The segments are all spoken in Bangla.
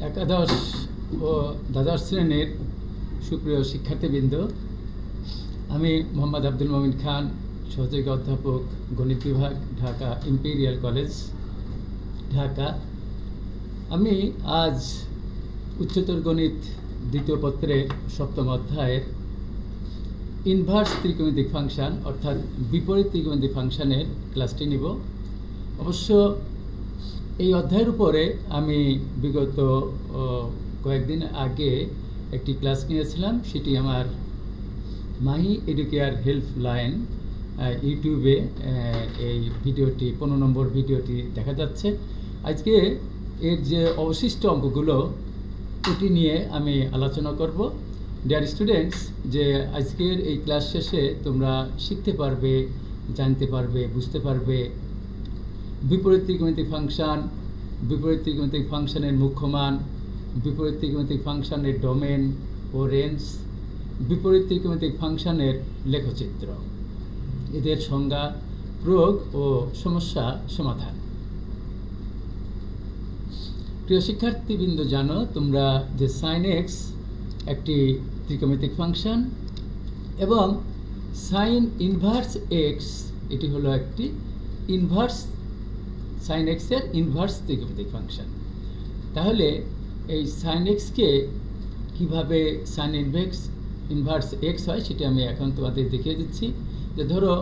একাদশ ও দ্বাদশ শ্রেণীর সুপ্রিয় শিক্ষার্থীবৃন্দ, আমি মোহাম্মদ আব্দুল মমিন খান, সহযোগী অধ্যাপক, গণিত বিভাগ, ঢাকা ইম্পেরিয়াল কলেজ, ঢাকা। আমি আজ উচ্চতর গণিত দ্বিতীয় পত্রের সপ্তম অধ্যায়ের ইনভার্স ত্রিকোণমিতিক ফাংশন অর্থাৎ বিপরীত ত্রিকোণমিতিক ফাংশনের ক্লাসটি নিব। অবশ্য এই অধ্যায়ের উপরে আমি বিগত কয়েকদিন আগে একটি ক্লাস নিয়েছিলাম। সেটি আমার মাহি এডুকেয়ার হেল্পলাইন ইউটিউবে এই ভিডিওটি 15 নম্বর ভিডিওটি দেখা যাচ্ছে। আজকে এর যে অবশিষ্ট অঙ্কগুলো এটি নিয়ে আমি আলোচনা করব। ডিয়ার স্টুডেন্টস, যে আজকের এই ক্লাস শেষে তোমরা শিখতে পারবে, জানতে পারবে, বুঝতে পারবে বিপরীত ত্রিকোণমিতিক ফাংশন, বিপরীত ত্রিকোণমিতিক ফাংশনের মুখ্য মান, বিপরীত ত্রিকোণমিতিক ফাংশনের ডোমেন ও রেঞ্জ, বিপরীত ত্রিকোণমিতিক ফাংশনের লেখচিত্র, এদের সংজ্ঞা, প্রয়োগ ও সমস্যা সমাধান। প্রিয় শিক্ষার্থীবৃন্দ, জানো তোমরা যে সাইন এক্স একটি ত্রিকোণমিতিক ফাংশন এবং সাইন ইনভার্স এক্স এটি হলো একটি ইনভার্স, সাইন এক্সের ইনভার্স ত্রিকোণমিতিক ফাংশন। তাহলে এই সাইন এক্সকে কীভাবে সাইন ইনভার্স এক্স হয় সেটা আমি এখন তোমাদের দেখিয়ে দিচ্ছি। যে ধরো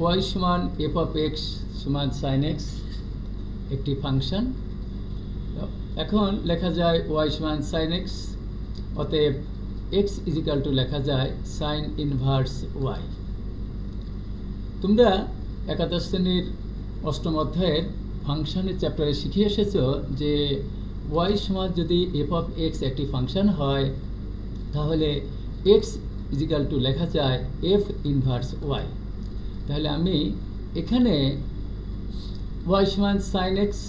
ওয়াই সমান এফ অফ এক্স সমান সাইন এক্স একটি ফাংশন। এখন লেখা যায় ওয়াই সমান সাইন এক্স, অতএব এক্স ইজিক্যাল টু লেখা যায় সাইন ইনভার্স ওয়াই। তোমরা একাদশ শ্রেণীর অষ্টম অধ্যায়ের ফাংশনের চ্যাপ্টারে শিখে এসেছো যে ওয়াই সমান যদি এফ অফ এক্স একটি ফাংশন হয় তাহলে এক্স ইজিক্যাল টু লেখা যায় এফ ইনভার্স ওয়াই। তাহলে আমি এখানে ওয়াই সমান সাইন এক্স,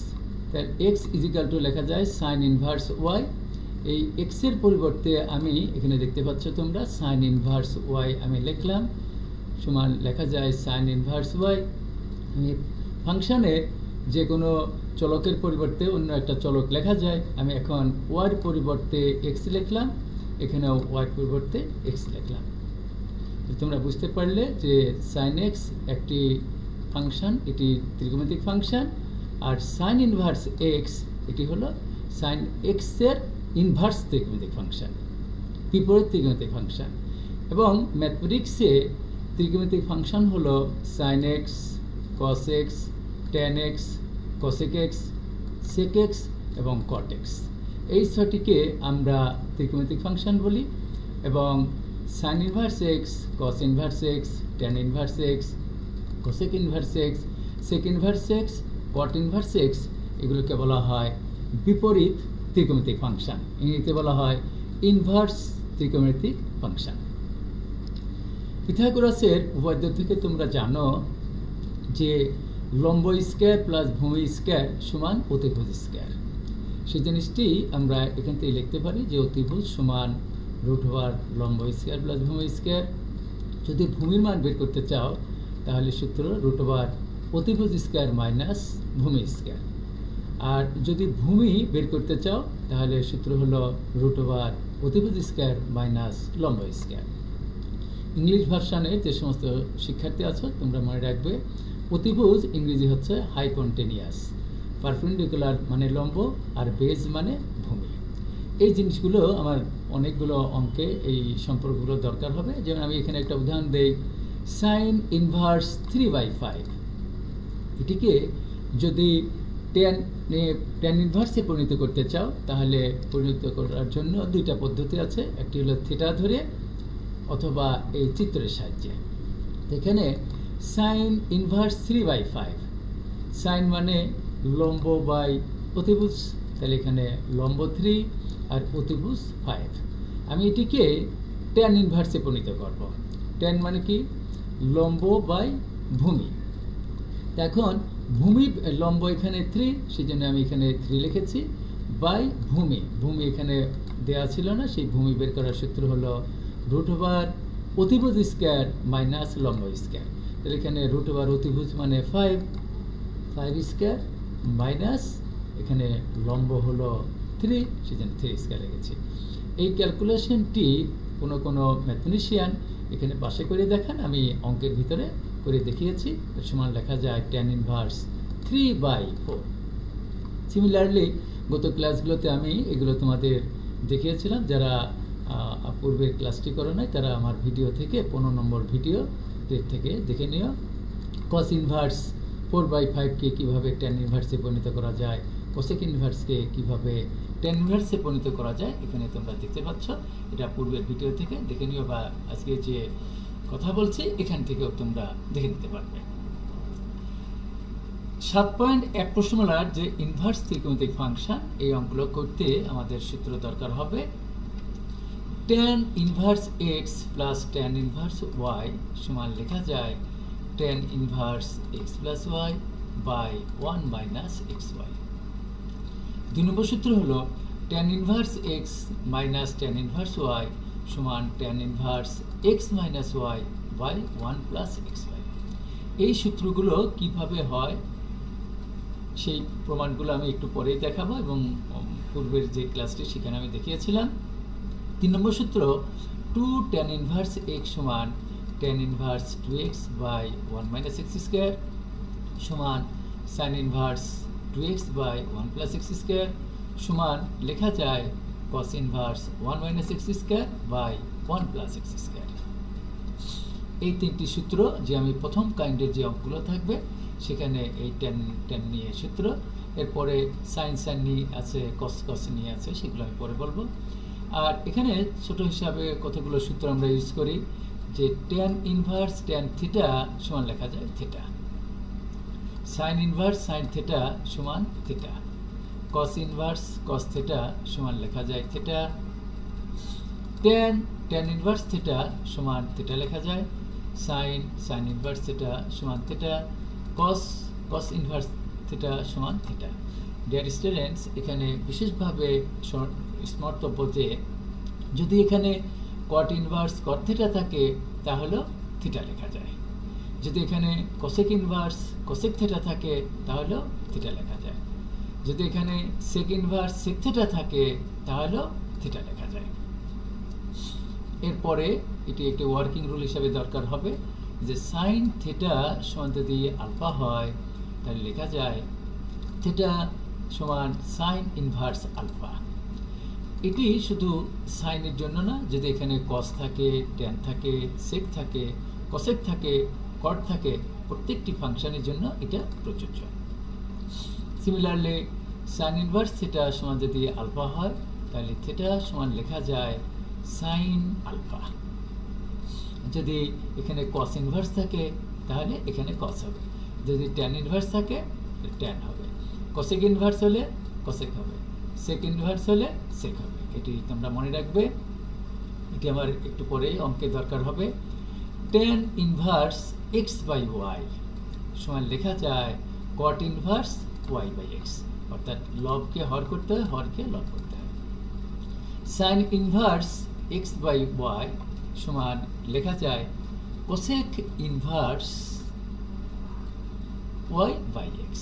তাহলে এক্স ইজিক্যাল টু লেখা যায় সাইন ইনভার্স ওয়াই। এই এক্সের পরিবর্তে আমি এখানে দেখতে পাচ্ছ তোমরা সাইন ইনভার্স ওয়াই আমি লিখলাম, সমান লেখা যায় সাইন ইনভার্স ওয়াই। আমি ফাংশনের যে কোনো চলকের পরিবর্তে অন্য একটা চলক লেখা যায়। আমি এখন ওয়াইয়ের পরিবর্তে এক্স লিখলাম, এখানেও ওয়াইয়ের পরিবর্তে এক্স লিখলাম। তোমরা বুঝতে পারলে যে সাইন এক্স একটি ফাংশন, এটি ত্রিকোণমিতিক ফাংশন, আর সাইন ইনভার্স এক্স এটি হলো সাইন এক্সের ইনভার্স ত্রিকোণমিতিক ফাংশন, বিপরীত ত্রিকোণমিতিক ফাংশন। এবং ম্যাথমেটিক্সে ত্রিকোণমিতিক ফাংশন হলো sine x, cos x, tan x, cosec x, sec x এবং কট এক্স। এই ছয়টিকে আমরা ত্রিকোণমিতিক ফাংশন বলি। এবং sine inverse x, cos inverse x, tan inverse x, cosec inverse x, sec inverse x, cot inverse x, এগুলোকে বলা হয় বিপরীত ত্রিকোণমিতিক ফাংশন। ইংরেজিতে বলা হয় ইনভার্স ত্রিকোণমিতিক ফাংশন। পিথাগোরাসের উপপাদ্য থেকে তোমরা জানো যে লম্ব স্কয়ার প্লাস ভূমি স্কয়ার সমান অতিভুজ স্কয়ার। সেই জিনিসটি আমরা এখান থেকে লিখতে পারি যে অতিভুজ সমান রুট ওভার লম্ব স্কয়ার প্লাস ভূমি স্কয়ার। যদি ভূমির মান বের করতে চাও তাহলে সূত্র রুট ওভার অতিভুজ স্কয়ার মাইনাস ভূমি স্কয়ার। আর যদি ভূমি বের করতে চাও তাহলে সূত্র হলো রুট ওভার অতিভুজ স্কয়ার মাইনাস লম্ব স্কয়ার। ইংলিশ ভার্সানের যে সমস্ত শিক্ষার্থী আছো তোমরা মনে রাখবে অতিভুজ ইংরেজি হচ্ছে হাইপন্টেনিয়াস, পারপেন্ডিকুলার মানে লম্ব আর বেজ মানে ভূমি। এই জিনিসগুলো আমার অনেকগুলো অঙ্কে এই সম্পর্কগুলো দরকার হবে। যেমন আমি এখানে একটা উদাহরণ দেই, সাইন ইনভার্স 3/5 এটিকে যদি ট্যান ইনভার্সে পরিণত করতে চাও তাহলে পরিণত করার জন্য দুইটা পদ্ধতি আছে। একটি হলো থিটা ধরে অথবা এই চিত্রের সাহায্যে। এখানে সাইন ইনভার্স 3/5, সাইন মানে লম্ব বাই অতিভুজ, তাহলে এখানে লম্ব 3 আর অতিভুজ 5। আমি এটিকে ট্যান ইনভার্সে পরিণত করব। ট্যান মানে কি? লম্ব বাই ভূমি। এখন ভূমি লম্ব এখানে 3, সেই জন্য আমি এখানে 3 লিখেছি, বাই ভূমি। ভূমি এখানে দেওয়া ছিল না, সেই ভূমি বের করার সূত্র হলো রুট ওভার অতিভুজ স্কয়ার মাইনাস লম্ব স্কয়ার। তাহলে এখানে রুট ওভার অতিভুজ মানে 5 স্কয়ার মাইনাস এখানে লম্ব হলো 3, সেজন্য 3 স্কয়ার লিখেছি। এই ক্যালকুলেশনটি কোনো ম্যাথমেটিশিয়ান এখানে পাশে করে দেখান, আমি অঙ্কের ভিতরে করে দেখিয়েছি। সমান লেখা যায় tan ইনভার্স 3/4। সিমিলারলি গত ক্লাসগুলোতে আমি এগুলো তোমাদের দেখিয়েছিলাম। যারা পূর্বের ক্লাসটি করো নাই তারা আমার ভিডিও থেকে 15 নম্বর ভিডিও থেকে দেখে নিও। cos ইনভার্স 4/5 কে কীভাবে tan ইনভার্সে পরিণত করা যায়, cosec ইনভার্সকে কীভাবে tan ইনভার্সে পরিণত করা যায়, এখানে তোমরা দেখতে পাচ্ছ। এটা পূর্বের ভিডিও থেকে দেখে নিও, বা আজকে যে কথা বলছি এখান থেকেও তোমরা দেখে নিতে পারবে। 7.1 প্রশ্নমালার যে ইনভার্স ত্রিকোণমিতিক ফাংশন, এই অঙ্কগুলো করতে আমাদের সূত্র দরকার হবে tan inverse x plus tan inverse y সমান লেখা যায় tan inverse x plus y by 1 minus xy। 2 নম্বর সূত্র হলো tan inverse x minus tan inverse y সমান tan inverse x minus y by 1 plus xy। এই সূত্রগুলো কিভাবে হয় সেই প্রমাণগুলো আমি একটু পরেই দেখাবো, এবং পূর্বের যে ক্লাসটি সেখানে আমি দেখিয়েছিলাম। 3 নম্বর সূত্র 2 tan ইনভার্স x সমান tan inverse 2x by 1 minus x square সমান sin inverse 2x by 1 plus x square সমান লেখা যায় cos inverse 1 minus x square by 1 plus x square. এই তিনটি সূত্র যে আমি প্রথম কাইন্ডের যে অঙ্কগুলো থাকবে সেখানে এই tan নিয়ে সূত্র, এরপরে sin নিয়ে আছে, cos নিয়ে আছে, সেগুলো আমি পরে বলবো। আর এখানে ছোট হিসাবে কতগুলো সূত্র আমরা ইউজ করি, যে tan ইনভার্স tan থিটা সমান লেখা যায় theta, sin inverse sin theta সমান theta, cos inverse cos theta সমান লেখা যায় থিটা, tan ইনভার্স থিটা সমান থিটা লেখা যায়, sin ইনভার্স থিটা সমান থিটা, cos ইনভার্স থিটা সমান থিটা। ডিয়ার স্টুডেন্টস, এখানে বিশেষভাবে স্মর্তব্য যে যদি এখানে cot ইনভার্স cot থিটা থাকে তাহলে থিটা লেখা যায়, যদি এখানে cosec ইনভার্স cosec থিটা থাকে তাহলে থিটা লেখা যায়, যদি এখানে sec ইনভার্স sec থিটা থাকে তাহলে থিটা লেখা যায়। এরপরে এটি একটি ওয়ার্কিং রুল হিসাবে দরকার হবে যে sin থিটা সমান যদি আলফা হয় তাহলে লেখা যায় থিটা সমান sin ইনভার্স আলফা। এটি শুধু সাইনের জন্য না, যদি এখানে cos থাকে, tan থাকে, sec থাকে, cosec থাকে, cot থাকে, প্রত্যেকটি ফাংশনের জন্য এটা প্রযোজ্য। সিমিলারলি sin ইনভার্স থিটা সমান যদি আলফা হয় তাহলে থিটা সমান লেখা যায় sin আলফা। যদি এখানে cos ইনভার্স থাকে তাহলে এখানে cos হবে, যদি tan ইনভার্স থাকে tan হবে, cosec ইনভার্স হলে cosec হবে, sec ইনভার্স হলে sec হবে। এটি তোমরা মনে রাখবে, এটি আমার একটু পরে অঙ্কে দরকার হবে। tan inverse x by y সমান লেখা যায় cot inverse y by x, অর্থাৎ লবকে হর করতে হয়, হরকে লব করতে হয়। sin inverse x by y সমান লেখা যায় cosec inverse y by x,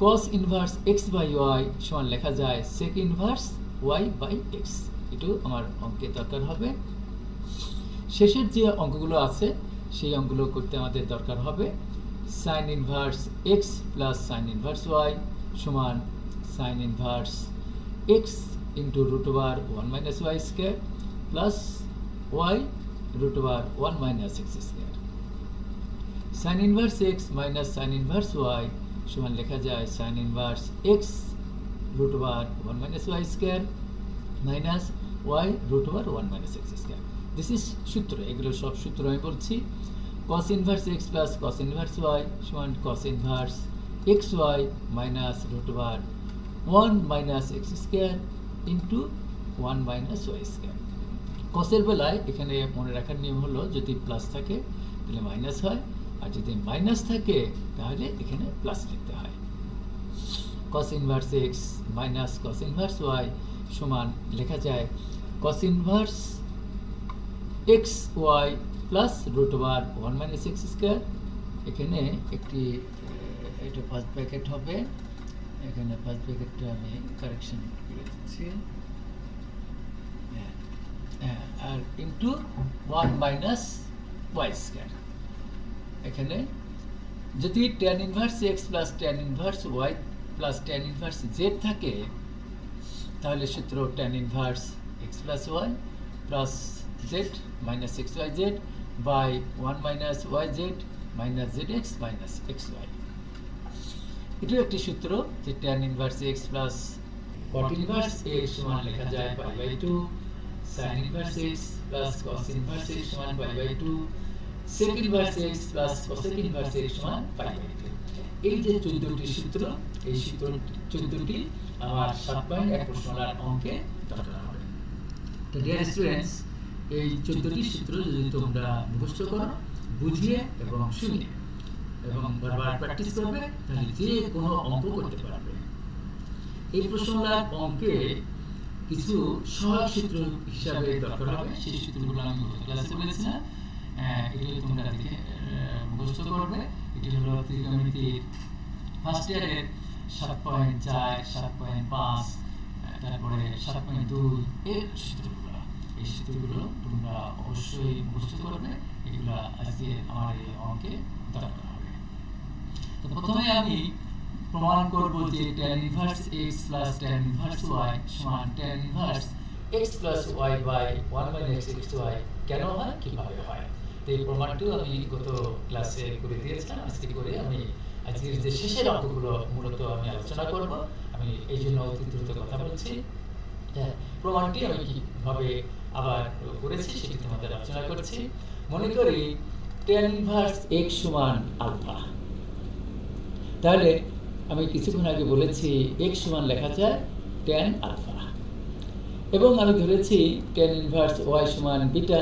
cos inverse x by y সমান লেখা যায় sec inverse y by x। এটাও আমার অঙ্কে দরকার হবে। শেষের যে অঙ্কগুলো আছে সেই অঙ্কগুলো করতে আমাদের দরকার হবে sin inverse x plus sin inverse y সমান sin inverse x into root over 1 minus y square plus y root over 1 minus x square. sin inverse x minus sin inverse y সমান লেখা যায় sin inverse x root over 1 minus y square minus y root over 1 minus x square. This is সূত্র, এগুলো সব সূত্র আমি বলছি। cos inverse x plus cos inverse y সমান cos inverse xy minus root over 1 minus x square into 1 minus y square. cos-এর বেলায় এখানে মনে রাখার নিয়ম হলো যদি প্লাস থাকে তাহলে মাইনাস হয়, আর যদি মাইনাস থাকে তাহলে এখানে প্লাস লিখতে হয়। cos inverse x minus cos inverse y সমান লেখা যায় cos inverse xy plus root over 1 minus x square. এখানে একটি এটা ফার্স্ট ব্র্যাকেট হবে, এখানে ফার্স্ট ব্র্যাকেটটা আমি কারেকশন করে দিচ্ছি, আর ইন্টু 1 মাইনাস ওয়াই স্কয়ার। এখানে যদি tan inverse x plus tan inverse y plus tan inverse z থাকে, তাহলে সূত্র tan inverse x plus y plus z minus xyz by 1 minus yz minus zx minus xy। এটাও একটি সূত্র যে tan inverse x plus cot inverse x সমান লেখা যায় pi by 2, sin inverse x plus cos inverse x সমান pi by 2, sec inverse x plus cosec inverse x সমান পাই বাই 2। এই যে 14টি সূত্র, এই সূত্র 14টি আমার 7.1 প্রশ্নটার অঙ্কে দরকার হবে। তো ডিয়ার স্টুডেন্টস, এই 14টি সূত্র যদি তোমরা মুখস্থ করো, বুঝিয়ে এবং শুনে এবং বারবার প্র্যাকটিস করবে, তাহলে যে কোনো অঙ্ক করতে পারবে। এই প্রশ্নটার অঙ্কে কিছু সহজ সূত্র হিসাবে দরকার হবে, সেই সূত্রগুলো আমি গত ক্লাসে বলেছিলাম। এগুলো তোমরা দেখে মুখস্থ করবে। এটি হলো ত্রিকোণমিতির ফার্স্ট ইয়ারের 7.4, 7.5, তারপরে 7.2 এর সূত্রগুলো। এই সূত্রগুলো তোমরা অবশ্যই মুখস্থ করবে। এগুলো আজকে আমার এই অঙ্কে দরকার হবে। তো প্রথমে আমি প্রমাণ করব যে tan inverse x plus tan inverse y সমান tan inverse x plus y by 1 minus xy কেন হয়, কিভাবে হয়। তো এই প্রমাণটিও আমি গত ক্লাসে করে দিয়েছিলাম। আজকে করে আমি আজকের যে শেষের অঙ্কগুলো মূলত আমি আলোচনা করব। আমি এই জন্য অতি দ্রুত কথা বলছি। প্রমাণটি আমি কিভাবে আবার করেছি সেটি তোমাদের আলোচনা করছি। মনে করি tan ইনভার্স x সমান আলফা। তাহলে আমি কিছুক্ষণ আগে বলেছি x সমান লেখা যায় tan আলফা, এবং আমি ধরেছি tan ইনভার্স y সমান বিটা।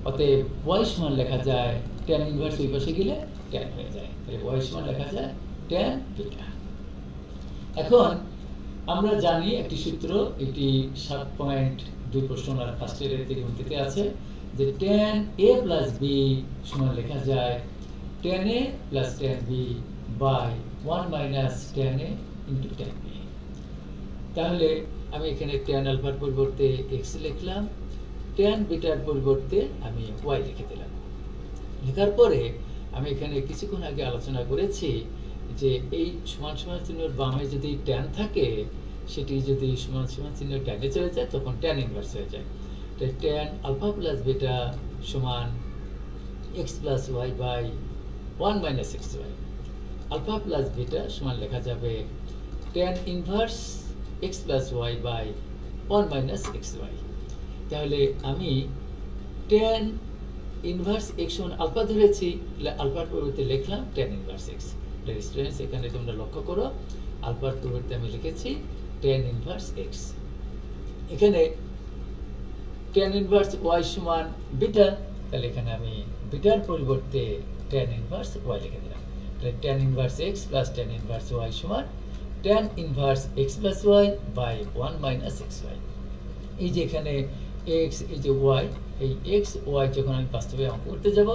অতএব y সমান লেখা যায় tan ইনভার্স ওই পাশে গেলে tan হয়ে যায়, তাহলে y সমান লেখা যায় tan বিটা। এখন আমরা জানি একটি সূত্র, এটি 7.2 প্রশ্নটার ফার্স্ট ইয়ারের ত্রিকোণমিতিতে আছে, যে tan a প্লাস b সমান লেখা যায় tan a plus tan b by 1 minus tan a into tan b। তাহলে আমি এখানে tan আলফার পরিবর্তে x লিখলাম, tan বিটার পরিবর্তে আমি y লিখে দিলাম। লেখার পরে আমি এখানে কিছুক্ষণ আগে আলোচনা করেছি যে এই সমান সমান চিহ্নের বামে যদি tan থাকে, সেটি যদি সমান সমান চিহ্ন tan-এ চলে যায়, তখন tan ইনভার্স হয়ে যায়। তাই tan আলফা প্লাস বিটা সমান x plus y by 1 minus xy। Alpha plus beta সমান লেখা যাবে tan inverse x plus y by 1 minus xy। তাহলে আমি tan ইনভার্স x সমান আলফা ধরেছি, আলফার পরিবর্তে লিখলাম tan ইনভার্স x। স্টুডেন্টস, এখানে তোমরা লক্ষ্য করো, আলফার পরিবর্তে আমি লিখেছি tan ইনভার্স x। এখানে tan ইনভার্স y সমান বিটা, তাহলে এখানে আমি বিটার পরিবর্তে tan ইনভার্স y লিখে দিলাম। তাহলে tan inverse x plus tan inverse y সমান tan inverse x plus y by 1 minus xy। এই যে এখানে x, এই যে y, এই x y যখন আমি বাস্তবে অঙ্ক করতে যাব,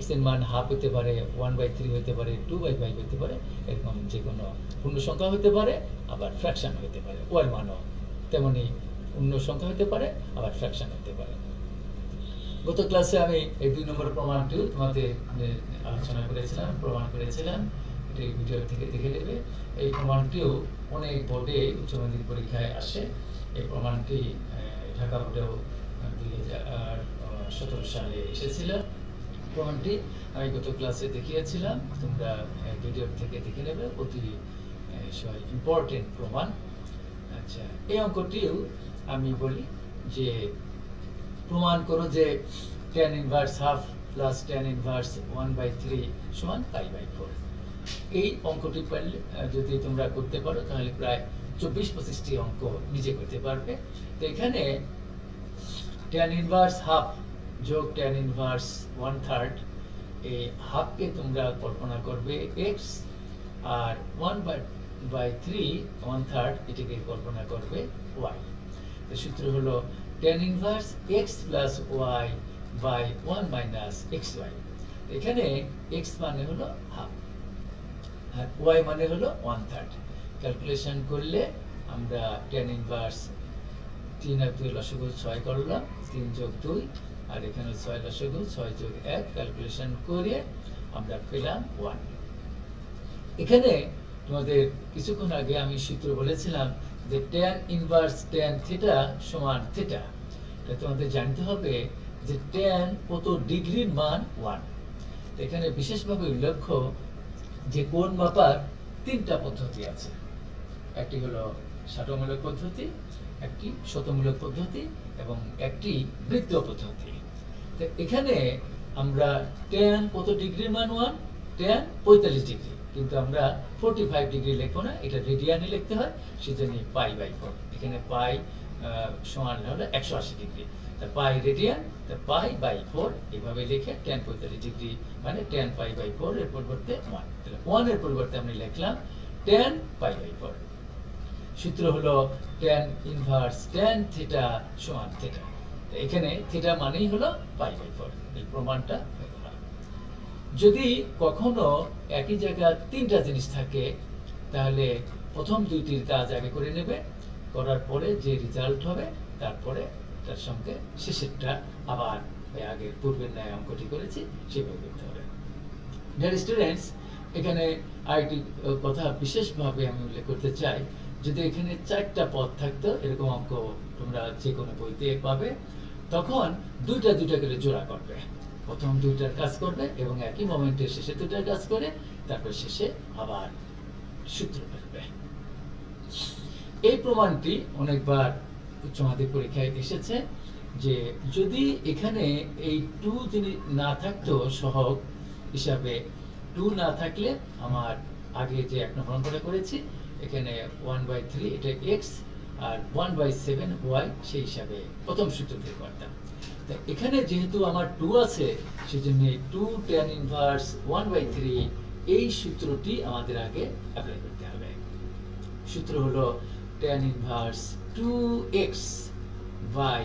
x এর মান হাফ হতে পারে, 1/3 হতে পারে, 2/5 হতে পারে, এরকম যে কোনো পূর্ণ সংখ্যা হতে পারে, আবার ফ্র্যাকশন হতে পারে। y এর মানও তেমনি পূর্ণ সংখ্যা হতে পারে, আবার ফ্র্যাকশন হতে পারে। গত ক্লাসে আমি এই 2 নম্বর প্রমাণটিও তোমাদের আলোচনা করেছিলাম, প্রমাণ করেছিলাম। এটি ভিডিও থেকে দেখে নেবে। এই প্রমাণটিও অনেক বোর্ডে উচ্চ মাধ্যমিক পরীক্ষায় আসে। এই প্রমাণটি ঢাকা বোর্ডেও 2017 সালে এসেছিল। প্রমাণটি আমি গত ক্লাসে দেখিয়েছিলাম, তোমরা ভিডিও থেকে দেখে নেবে। অতি ইম্পর্টেন্ট প্রমাণ। আচ্ছা, এই অঙ্কটিও আমি বলি যে প্রমাণ করো যে tan inverse half plus tan inverse 1/3 সমান π/4। এই অঙ্কটি পারলে যদি তোমরা করতে পারো, তাহলে প্রায় 24-25টি অঙ্ক নিজে করতে পারবে। তো এখানে tan ইনভার্স হাফ যোগ tan ইনভার্স 1/3, এই হাফকে তোমরা কল্পনা করবে x, আর 1/3 1/3 এটাকে কল্পনা করবে y। তো সূত্র হলো tan inverse x plus y by 1 minus xy। এখানে x মানে হলো হাফ, হ্যাঁ, y মানে হলো 1/3। ক্যালকুলেশন করলে আমরা tan ইনভার্স 3 আর 2 লসাগু 6 করলাম, 3 যোগ 2, আর এখানে 6 লসাগু 6 যোগ 1 ক্যালকুলেশন করে আমরা পেলাম 1। এখানে তোমাদের কিছুক্ষণ আগে আমি সূত্র বলেছিলাম যে tan ইনভার্স tan থিটা সমান থিটা। এটা তোমাদের জানতে হবে যে tan কত ডিগ্রির মান 1। এখানে বিশেষভাবে উল্লেখ্য যে কোণ মাপার 3টা পদ্ধতি আছে। একটি হলো ষাটমূলক পদ্ধতি, একটি শতমূলক পদ্ধতি এবং একটি বৃত্ত পদ্ধতি। তো এখানে আমরা tan কত ডিগ্রির মান 1, tan 45 ডিগ্রি, কিন্তু আমরা 45 ডিগ্রি লিখবো না, এটা রেডিয়ানে লিখতে হয়, সেজন্য π/4। এখানে পাই সমান হলো 180 ডিগ্রি, তা পাই রেডিয়ান, তা π/4 এভাবে লিখে tan 45 ডিগ্রি মানে tan π/4 এর পরিবর্তে 1, তাহলে 1 এর পরিবর্তে আমরা লিখলাম tan π/4। সূত্র হলো tan ইনভার্স tan থিটা সমান থিটা। এখানে থিটা মানেই হলো π/4, এই প্রমাণটা হয়ে গেল। যদি কখনো একই জায়গায় 3টা জিনিস থাকে তাহলে প্রথম দুইটির কাজ আগে করে নেবে, করার পরে যে রেজাল্ট হবে তারপরে তার সঙ্গে শেষেরটা আবার আগের পূর্বের ন্যায় অঙ্কটি করেছি সেভাবে করতে হবে। ডিয়ার স্টুডেন্টস, এখানে আরেকটি কথা বিশেষভাবে আমি উল্লেখ করতে চাই, যদি এখানে 4টা পদ থাকতো, এরকম অঙ্ক তোমরা যে কোনো বইতে পাবে, তখন দুইটা করে জোড়া করবে, প্রথম দুইটার কাজ করবে এবং একই মোমেন্টে শেষে দুইটার কাজ করে তারপর শেষে আবার সূত্র করবে। এই প্রমাণটি অনেকবার উচ্চ মাধ্যমিক পরীক্ষায় এসেছে যে যদি এখানে এই 2 জিনিস না থাকতো, সহগ হিসাবে 2 না থাকলে আমার আগে যে 1 নম্বর অঙ্কটা করেছি এখানে 1/3 এটা x আর 1/7 y, সেই হিসাবে প্রথম সূত্র দিয়ে করতাম। তো এখানে যেহেতু আমার 2 আছে সেজন্য 2 tan ইনভার্স 1/3 এই সূত্রটি আমাদের আগে অ্যাপ্লাই করতে হবে। সূত্র হলো tan inverse 2x by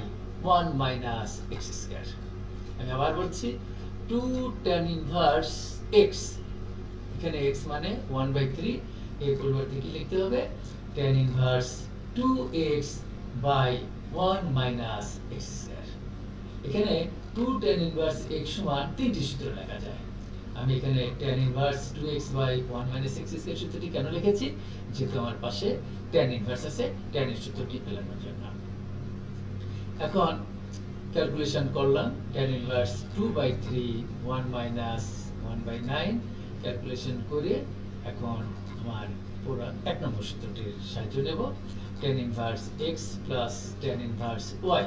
1 minus x square। আমি আবার বলছি 2 tan ইনভার্স x, এখানে x মানে 1/3, এর পরিবর্তে কি লিখতে হবে tan inverse 2x by 1 minus x square। এখানে 2 tan ইনভার্স x সমান 3টি সূত্র লেখা যায়। আমি এখানে tan inverse 2x by 1 minus x square সূত্রটি কেন লিখেছি, যেহেতু আমার পাশে tan ইনভার্স আছে, tan এর সূত্রটি পেলানোর জন্য। এখন ক্যালকুলেশন করলাম tan ইনভার্স 2/3 1 minus 1/9 ক্যালকুলেশন করে এখন আমার পুরো 1 নম্বর সূত্রটির সাহায্য নেব। tan inverse x plus tan inverse y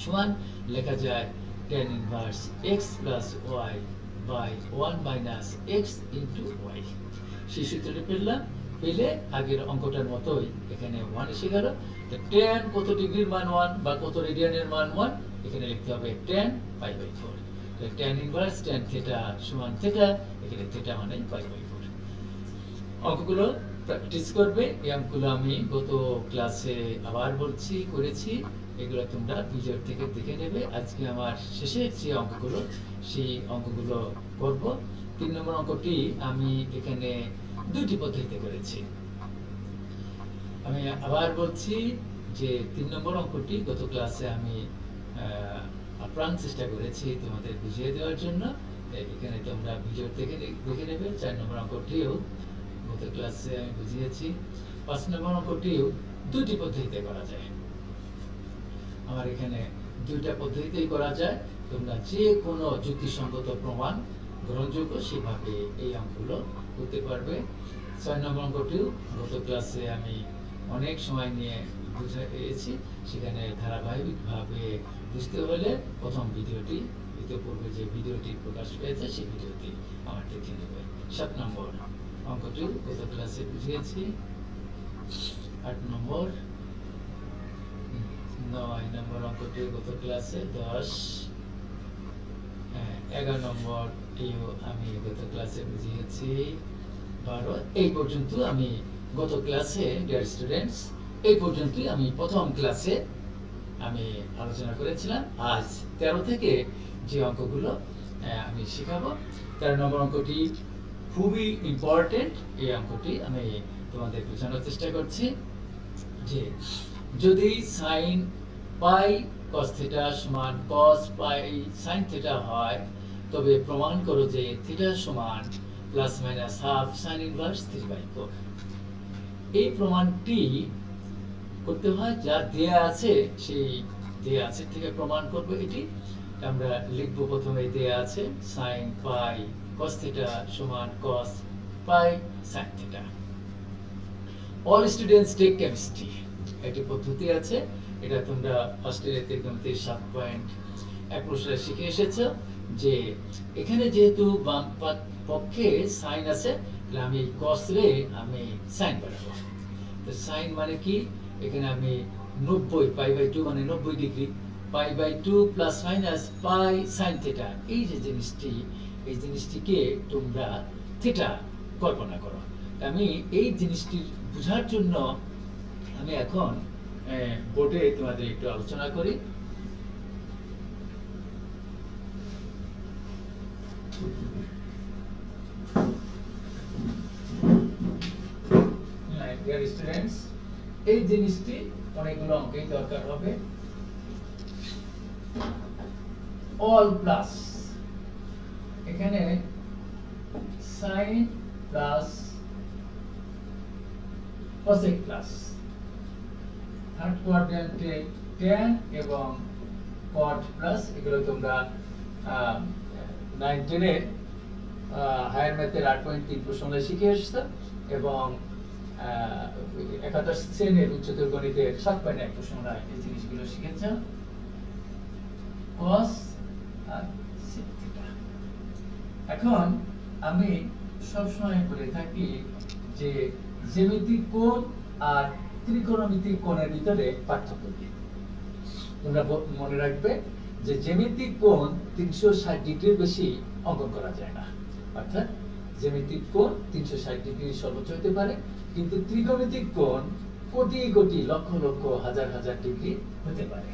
সমান লেখা যায় tan inverse x plus y by 1 minus x into y। সেই সূত্রটি পেলাম, পেলে আগের অঙ্কটার মতোই এখানে 1 এসে গেল। তো tan কত ডিগ্রির মান 1 বা কত রেডিয়ানের মান 1, এখানে লিখতে হবে tan π/4। তো tan ইনভার্স tan থিটা সমান থিটা, এখানে থিটা মানে π/4। অঙ্কগুলো প্র্যাকটিস করবে। এই অঙ্কগুলো আমি গত ক্লাসে আবার বলছি করেছি, এগুলো তোমরা ভিডিও থেকে দেখে নেবে। আজকে আমার শেষের যে অঙ্কগুলো সেই অঙ্কগুলো করব। 3 নম্বর অঙ্কটি আমি এখানে 2টি পদ্ধতিতে করেছি। আমি আবার বলছি যে 3 নম্বর অঙ্কটি গত ক্লাসে আমি আপ্রাণ চেষ্টা করেছি তোমাদের বুঝিয়ে দেওয়ার জন্য, এখানে তোমরা ভিডিও থেকে দেখে নেবে। 4 নম্বর অঙ্কটিও গত ক্লাসে আমি বুঝিয়েছি। 5 নম্বর অঙ্কটিও 2টি পদ্ধতিতে করা যায়। আমার এখানে 2টা পদ্ধতিতেই করা যায়, তোমরা যে কোনো যুক্তিসঙ্গত প্রমাণ গ্রহণযোগ্য সেভাবে এই অঙ্কগুলো করতে পারবে। 6 নম্বর অঙ্কটিও গত ক্লাসে আমি অনেক সময় নিয়ে বুঝিয়েছি, সেখানে ধারাবাহিকভাবে বুঝতে হলে প্রথম ভিডিওটি, ইতিপূর্বে যে ভিডিওটি প্রকাশ পেয়েছে সেই ভিডিওটি আমার দেখে নেবে। 7 নম্বর অঙ্কটিও গত ক্লাসে বুঝিয়েছি। 8 নম্বর, 9 নম্বর অঙ্কটি গত ক্লাসে 10, 11 নম্বরটিও আমি গত ক্লাসে বুঝিয়েছি। 12 এই পর্যন্ত আমি গত ক্লাসে, ডিয়ার স্টুডেন্টস, এই পর্যন্তই আমি প্রথম ক্লাসে আমি আলোচনা করেছিলাম। আজ 13 থেকে যে অঙ্কগুলো আমি শেখাবো। 13 নম্বর অঙ্কটি খুবই ইম্পর্টেন্ট এই অঙ্কটি আমি তোমাদের বোঝানোর চেষ্টা করছি যে যদি সাইন পাই কস থিটা সমান কস পাই সাইন থিটা হয় তবে প্রমাণ করো যে থিটা সমান plus minus half sign inverse 3/4। এই প্রমাণটি করতে হয় যা দেয়া আছে সেই দেয়া আছে থেকে প্রমাণ করব। এটি আমরা লিখব প্রথমে দেয়া আছে সাইন পাই cos থিটা সমান cos pi sin theta. All students take chemistry একটি পদ্ধতি আছে, এটা তোমরা হস্টেলে ত্রিকোণমিতি 7.1 প্রশ্নে শিখে এসেছো যে এখানে যেহেতু বাম পক্ষে সাইন আছে তাহলে আমি cos রে আমি সাইন বানাবো। তো সাইন মানে কি, এখানে আমি 90 π/2 মানে 90 degree, π/2 plus minus pi sine theta, এই যে জিনিসটি এই জিনিসটিকে তোমরা থিটা কল্পনা করো। আমি এই জিনিসটি বোঝার জন্য আমি এখন বোর্ডে তোমাদের একটু আলোচনা করি। ডিয়ার স্টুডেন্টস, এই জিনিসটি অনেকগুলো অঙ্কেই দরকার হবে। অল প্লাস এখানে sine plus cosec plus third কোয়াড্র্যান্টে tan এবং cot প্লাস, এগুলো তোমরা 9-10 এর হায়ার ম্যাথের 8.3 প্রশ্নে শিখে এসেছো এবং একাদশ শ্রেণীর উচ্চতর গণিতের 7.1 প্রশ্নে এই জিনিসগুলো শিখেছো। cos আর sec থিটা। এখন আমি সবসময় বলে থাকি যে জ্যামিতিক কোণ আর ত্রিকোণমিতিক কোণের ভিতরে পার্থক্য কি। তোমরা মনে রাখবে যে জ্যামিতিক কোণ 360 ডিগ্রির বেশি অঙ্কন করা যায় না, অর্থাৎ জ্যামিতিক কোণ 360 ডিগ্রি সর্বোচ্চ হতে পারে, কিন্তু ত্রিকোণমিতিক কোণ কোটি কোটি লক্ষ লক্ষ হাজার হাজার ডিগ্রি হতে পারে।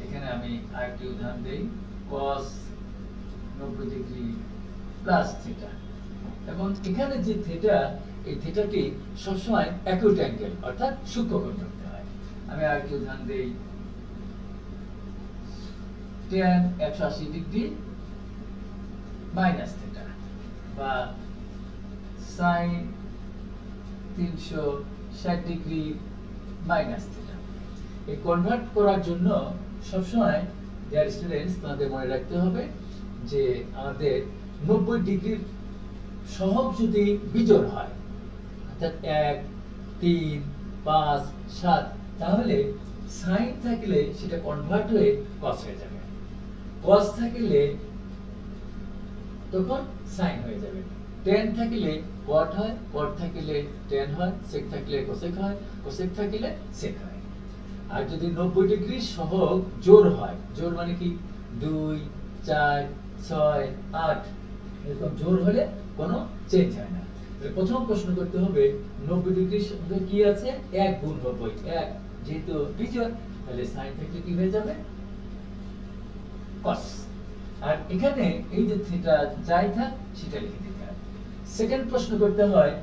এখানে আমি আরেকটি উদাহরণ দেই, cos 90 ডিগ্রি প্লাস থিটা, এবং এখানে যে থিটা এই থিটাটি সবসময় অ্যাকিউট অ্যাঙ্গেল অর্থাৎ সূক্ষ্মকোণ ধরতে হয়। আমি আরেকটি উদাহরণ দেই, tan 180 ডিগ্রি মাইনাস থিটা বা sin 360 ডিগ্রি মাইনাস থিটা। এই কনভার্ট করার জন্য সবসময় ডিয়ার স্টুডেন্টস তোমাদের মনে রাখতে হবে যে আমাদের 90 ডিগ্রির সহগ যদি বিজোড় হয় অর্থাৎ 1, 3, 5, 7, তাহলে সাইন থাকলে সেটা কনভার্ট হয়ে cos হয়ে যাবে, cos থাকলে তখন সাইন হয়ে যাবে, tan থাকলে cot হয়, cot থাকলে tan হয়, sec থাকলে cosec হয়, cosec থাকলে sec হয়। আর যদি 90 ডিগ্রি সহগ জোড় হয়, জোড় মানে কি 2, 4, 6, 8 এরকম জোড় হলে কোনো চেঞ্জ হয় না। প্রথম প্রশ্ন করতে হবে 90 ডিগ্রির সঙ্গে কি আছে, 1 গুণ 90, 1 যেহেতু বিজোড় তাহলে সাইন থাকলে কি হয়ে যাবে cos। আর এখানে এই যে থিটা যাই থাক সেটা লিখে দিতে হয়। সেকেন্ড প্রশ্ন করতে হয়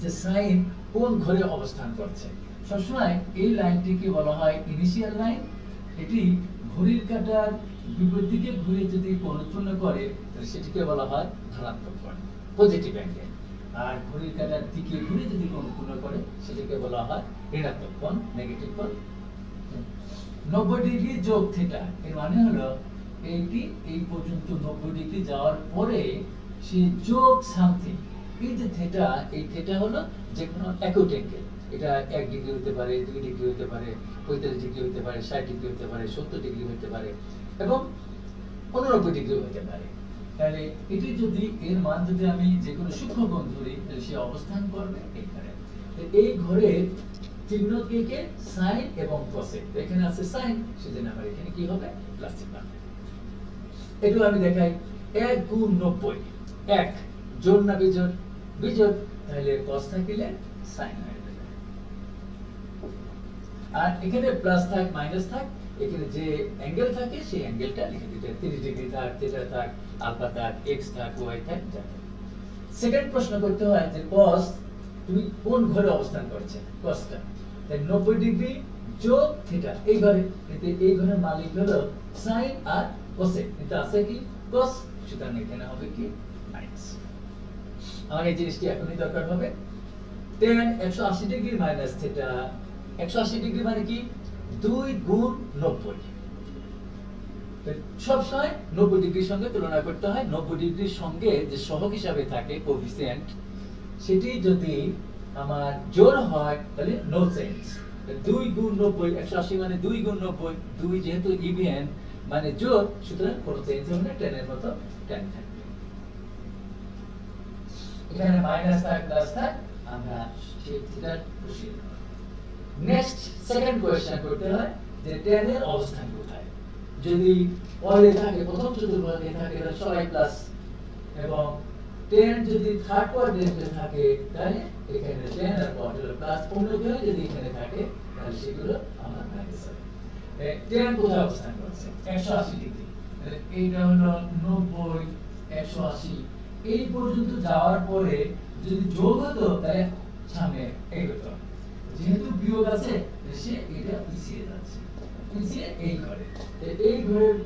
যে সাইন কোন ঘরে অবস্থান করছে। সবসময় এই লাইনটিকে বলা হয় ইনিশিয়াল লাইন। এটি ঘড়ির কাঁটার বিপরীত দিকে ঘুরে যদি কোণ উৎপন্ন করে তাহলে সেটিকে বলা হয় ধনাত্মক কোণ, পজিটিভ অ্যাঙ্গেল। আর ঘড়ির কাঁটার দিকে ঘুরে যদি কোণ উৎপন্ন করে সেটিকে বলা হয় ঋণাত্মক কোণ, নেগেটিভ কোণ। 90 ডিগ্রি যোগ থিটা এর মানে হলো এইটি এই পর্যন্ত 90 ডিগ্রি যাওয়ার পরে সে যোগ সামথিং, এই যে থিটা, এই থিটা হলো যে কোনো অ্যাকিউট অ্যাঙ্গেল। এটা 1 ডিগ্রি হতে পারে, 2 ডিগ্রি হতে পারে, 45 ডিগ্রি হতে পারে, 60 ডিগ্রি হতে পারে, 70 ডিগ্রি হতে পারে এবং 89 ডিগ্রি হতে পারে। তাহলে এটি যদি এর মান যদি আমি যে কোনো সূক্ষ্মকোণ ধরি তাহলে সে অবস্থান করবে এই ঘরে। এই ঘরের চিহ্ন কে সাইন এবং cosec, এখানে আছে সাইন সেজন্য আমার এখানে কি হবে প্লাস চিহ্ন হবে। একটু আমি দেখাই, 1 গুণ 90, 1 জোড় না বিজোড়, বিজোড়, তাহলে cos থাকলে সাইন হয়ে যাবে। আর এখানে প্লাস থাক মাইনাস থাক, এখানে যে অ্যাঙ্গেল থাকে সেই অ্যাঙ্গেলটা লিখে দিতে হয়, 30 ডিগ্রি থাক, থিটা থাক, আলফা থাক, এক্স থাক, ওয়াই থাক, যা থাক। সেকেন্ড প্রশ্ন করতে হয় যে cos তুমি কোন ঘরে অবস্থান করছে cosটা, তাই 90 ডিগ্রি যোগ থিটা এই ঘরে, কিন্তু এই ঘরের মালিক হলো sin আর cosec, কিন্তু আছে কি cos, সুতরাং এখানে হবে কি মাইনাস। আমার এই জিনিসটি এখনই দরকার হবে। tan 180 degree minus theta, 180 degree মানে কি 2 গুণ 90, সব সময় 90 ডিগ্রির সঙ্গে তুলনা করতে হয়। 90 ডিগ্রির সঙ্গে যে সহগ হিসাবে থাকে কোএফিসিয়েন্ট, সেটি যদি আমার জোড় হয় তাহলে নো চেঞ্জ। 2 গুণ 90, 180 মানে 2 গুণ 90, 2 যেহেতু ইভেন মানে জোড়, সুতরাং কোনো চেঞ্জ হবে না, 10 এর মতো 10 থাকবে। এখানে মাইনাস থাক প্লাস থাক, আমরা সেই থিটা বসিয়ে দেব। নেক্সট সেকেন্ড কোশ্চেন করতে হয় যে 10 এর অবস্থান কোথায়। যদি পরে থাকে প্রথম চতুর্ভাগে থাকে তাহলে সবাই প্লাস, এবং 10 যদি থার্ড কোয়াড্রেন্টে থাকে তাহলে এখানে 10 আর পরে প্লাস, অন্যভাবে যদি এখানে থাকে তাহলে সেগুলো আমরা মাইনাস হবে। 10 কোথায় অবস্থান করছে 180 ডিগ্রি, তাহলে এইটা হলো 90 180, এই পর্যন্ত যাওয়ার পরে যদি যোগ হতো তাহলে সামনে এগোতো, যেহেতু বিয়োগ আছে সে এটা পিছিয়ে যাচ্ছে, পিছিয়ে এই ঘরে, এই ঘরের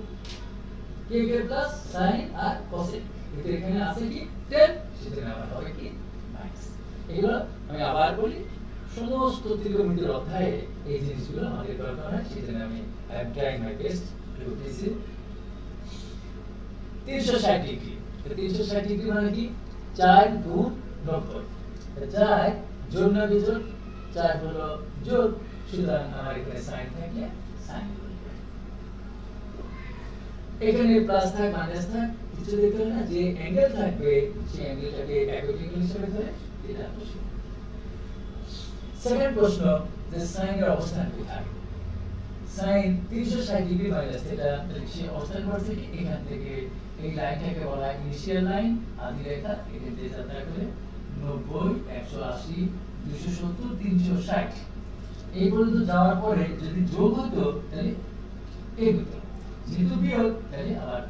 কে কে প্লাস sin আর cosec, কিন্তু এখানে আছে কি 10, সেজন্য আমার হবে কি মাইনাস। এগুলো আমি আবার বলি, সমস্ত ত্রিকোণমিতির অধ্যায়ে এই জিনিসগুলো আমাদের দরকার হয়, সেজন্য আমি I am trying my best to teach it. 360 degree, 360 degree মানে কি 4 গুণ 90, 4 যোগ না বিযোগ, 4 হলো যোগ, সুতরাং আমার এখানে sin থাকলে sin বলবে। এখানে প্লাস থাক মাইনাস থাক কিছু দেখতে হবে না, যে অ্যাঙ্গেল থাকবে সেই অ্যাঙ্গেলটাকে একক অ্যাঙ্গেল হিসেবে ধরে এটা বসিয়ে। সেকেন্ড প্রশ্ন যে sin এর অবস্থান কোথায়। sin 360 ডিগ্রি মাইনাস থিটা, সে অবস্থান করছে কি এখান থেকে, এই লাইনটাকে বলা হয় ইনিশিয়াল লাইন, আদি রেখা, এখান থেকে যাত্রা করে 90 180 270 360 এই পর্যন্ত যাওয়ার পরে যদি যোগ হতো তাহলে এগোতো, যেহেতু বিয়োগ তাহলে আবার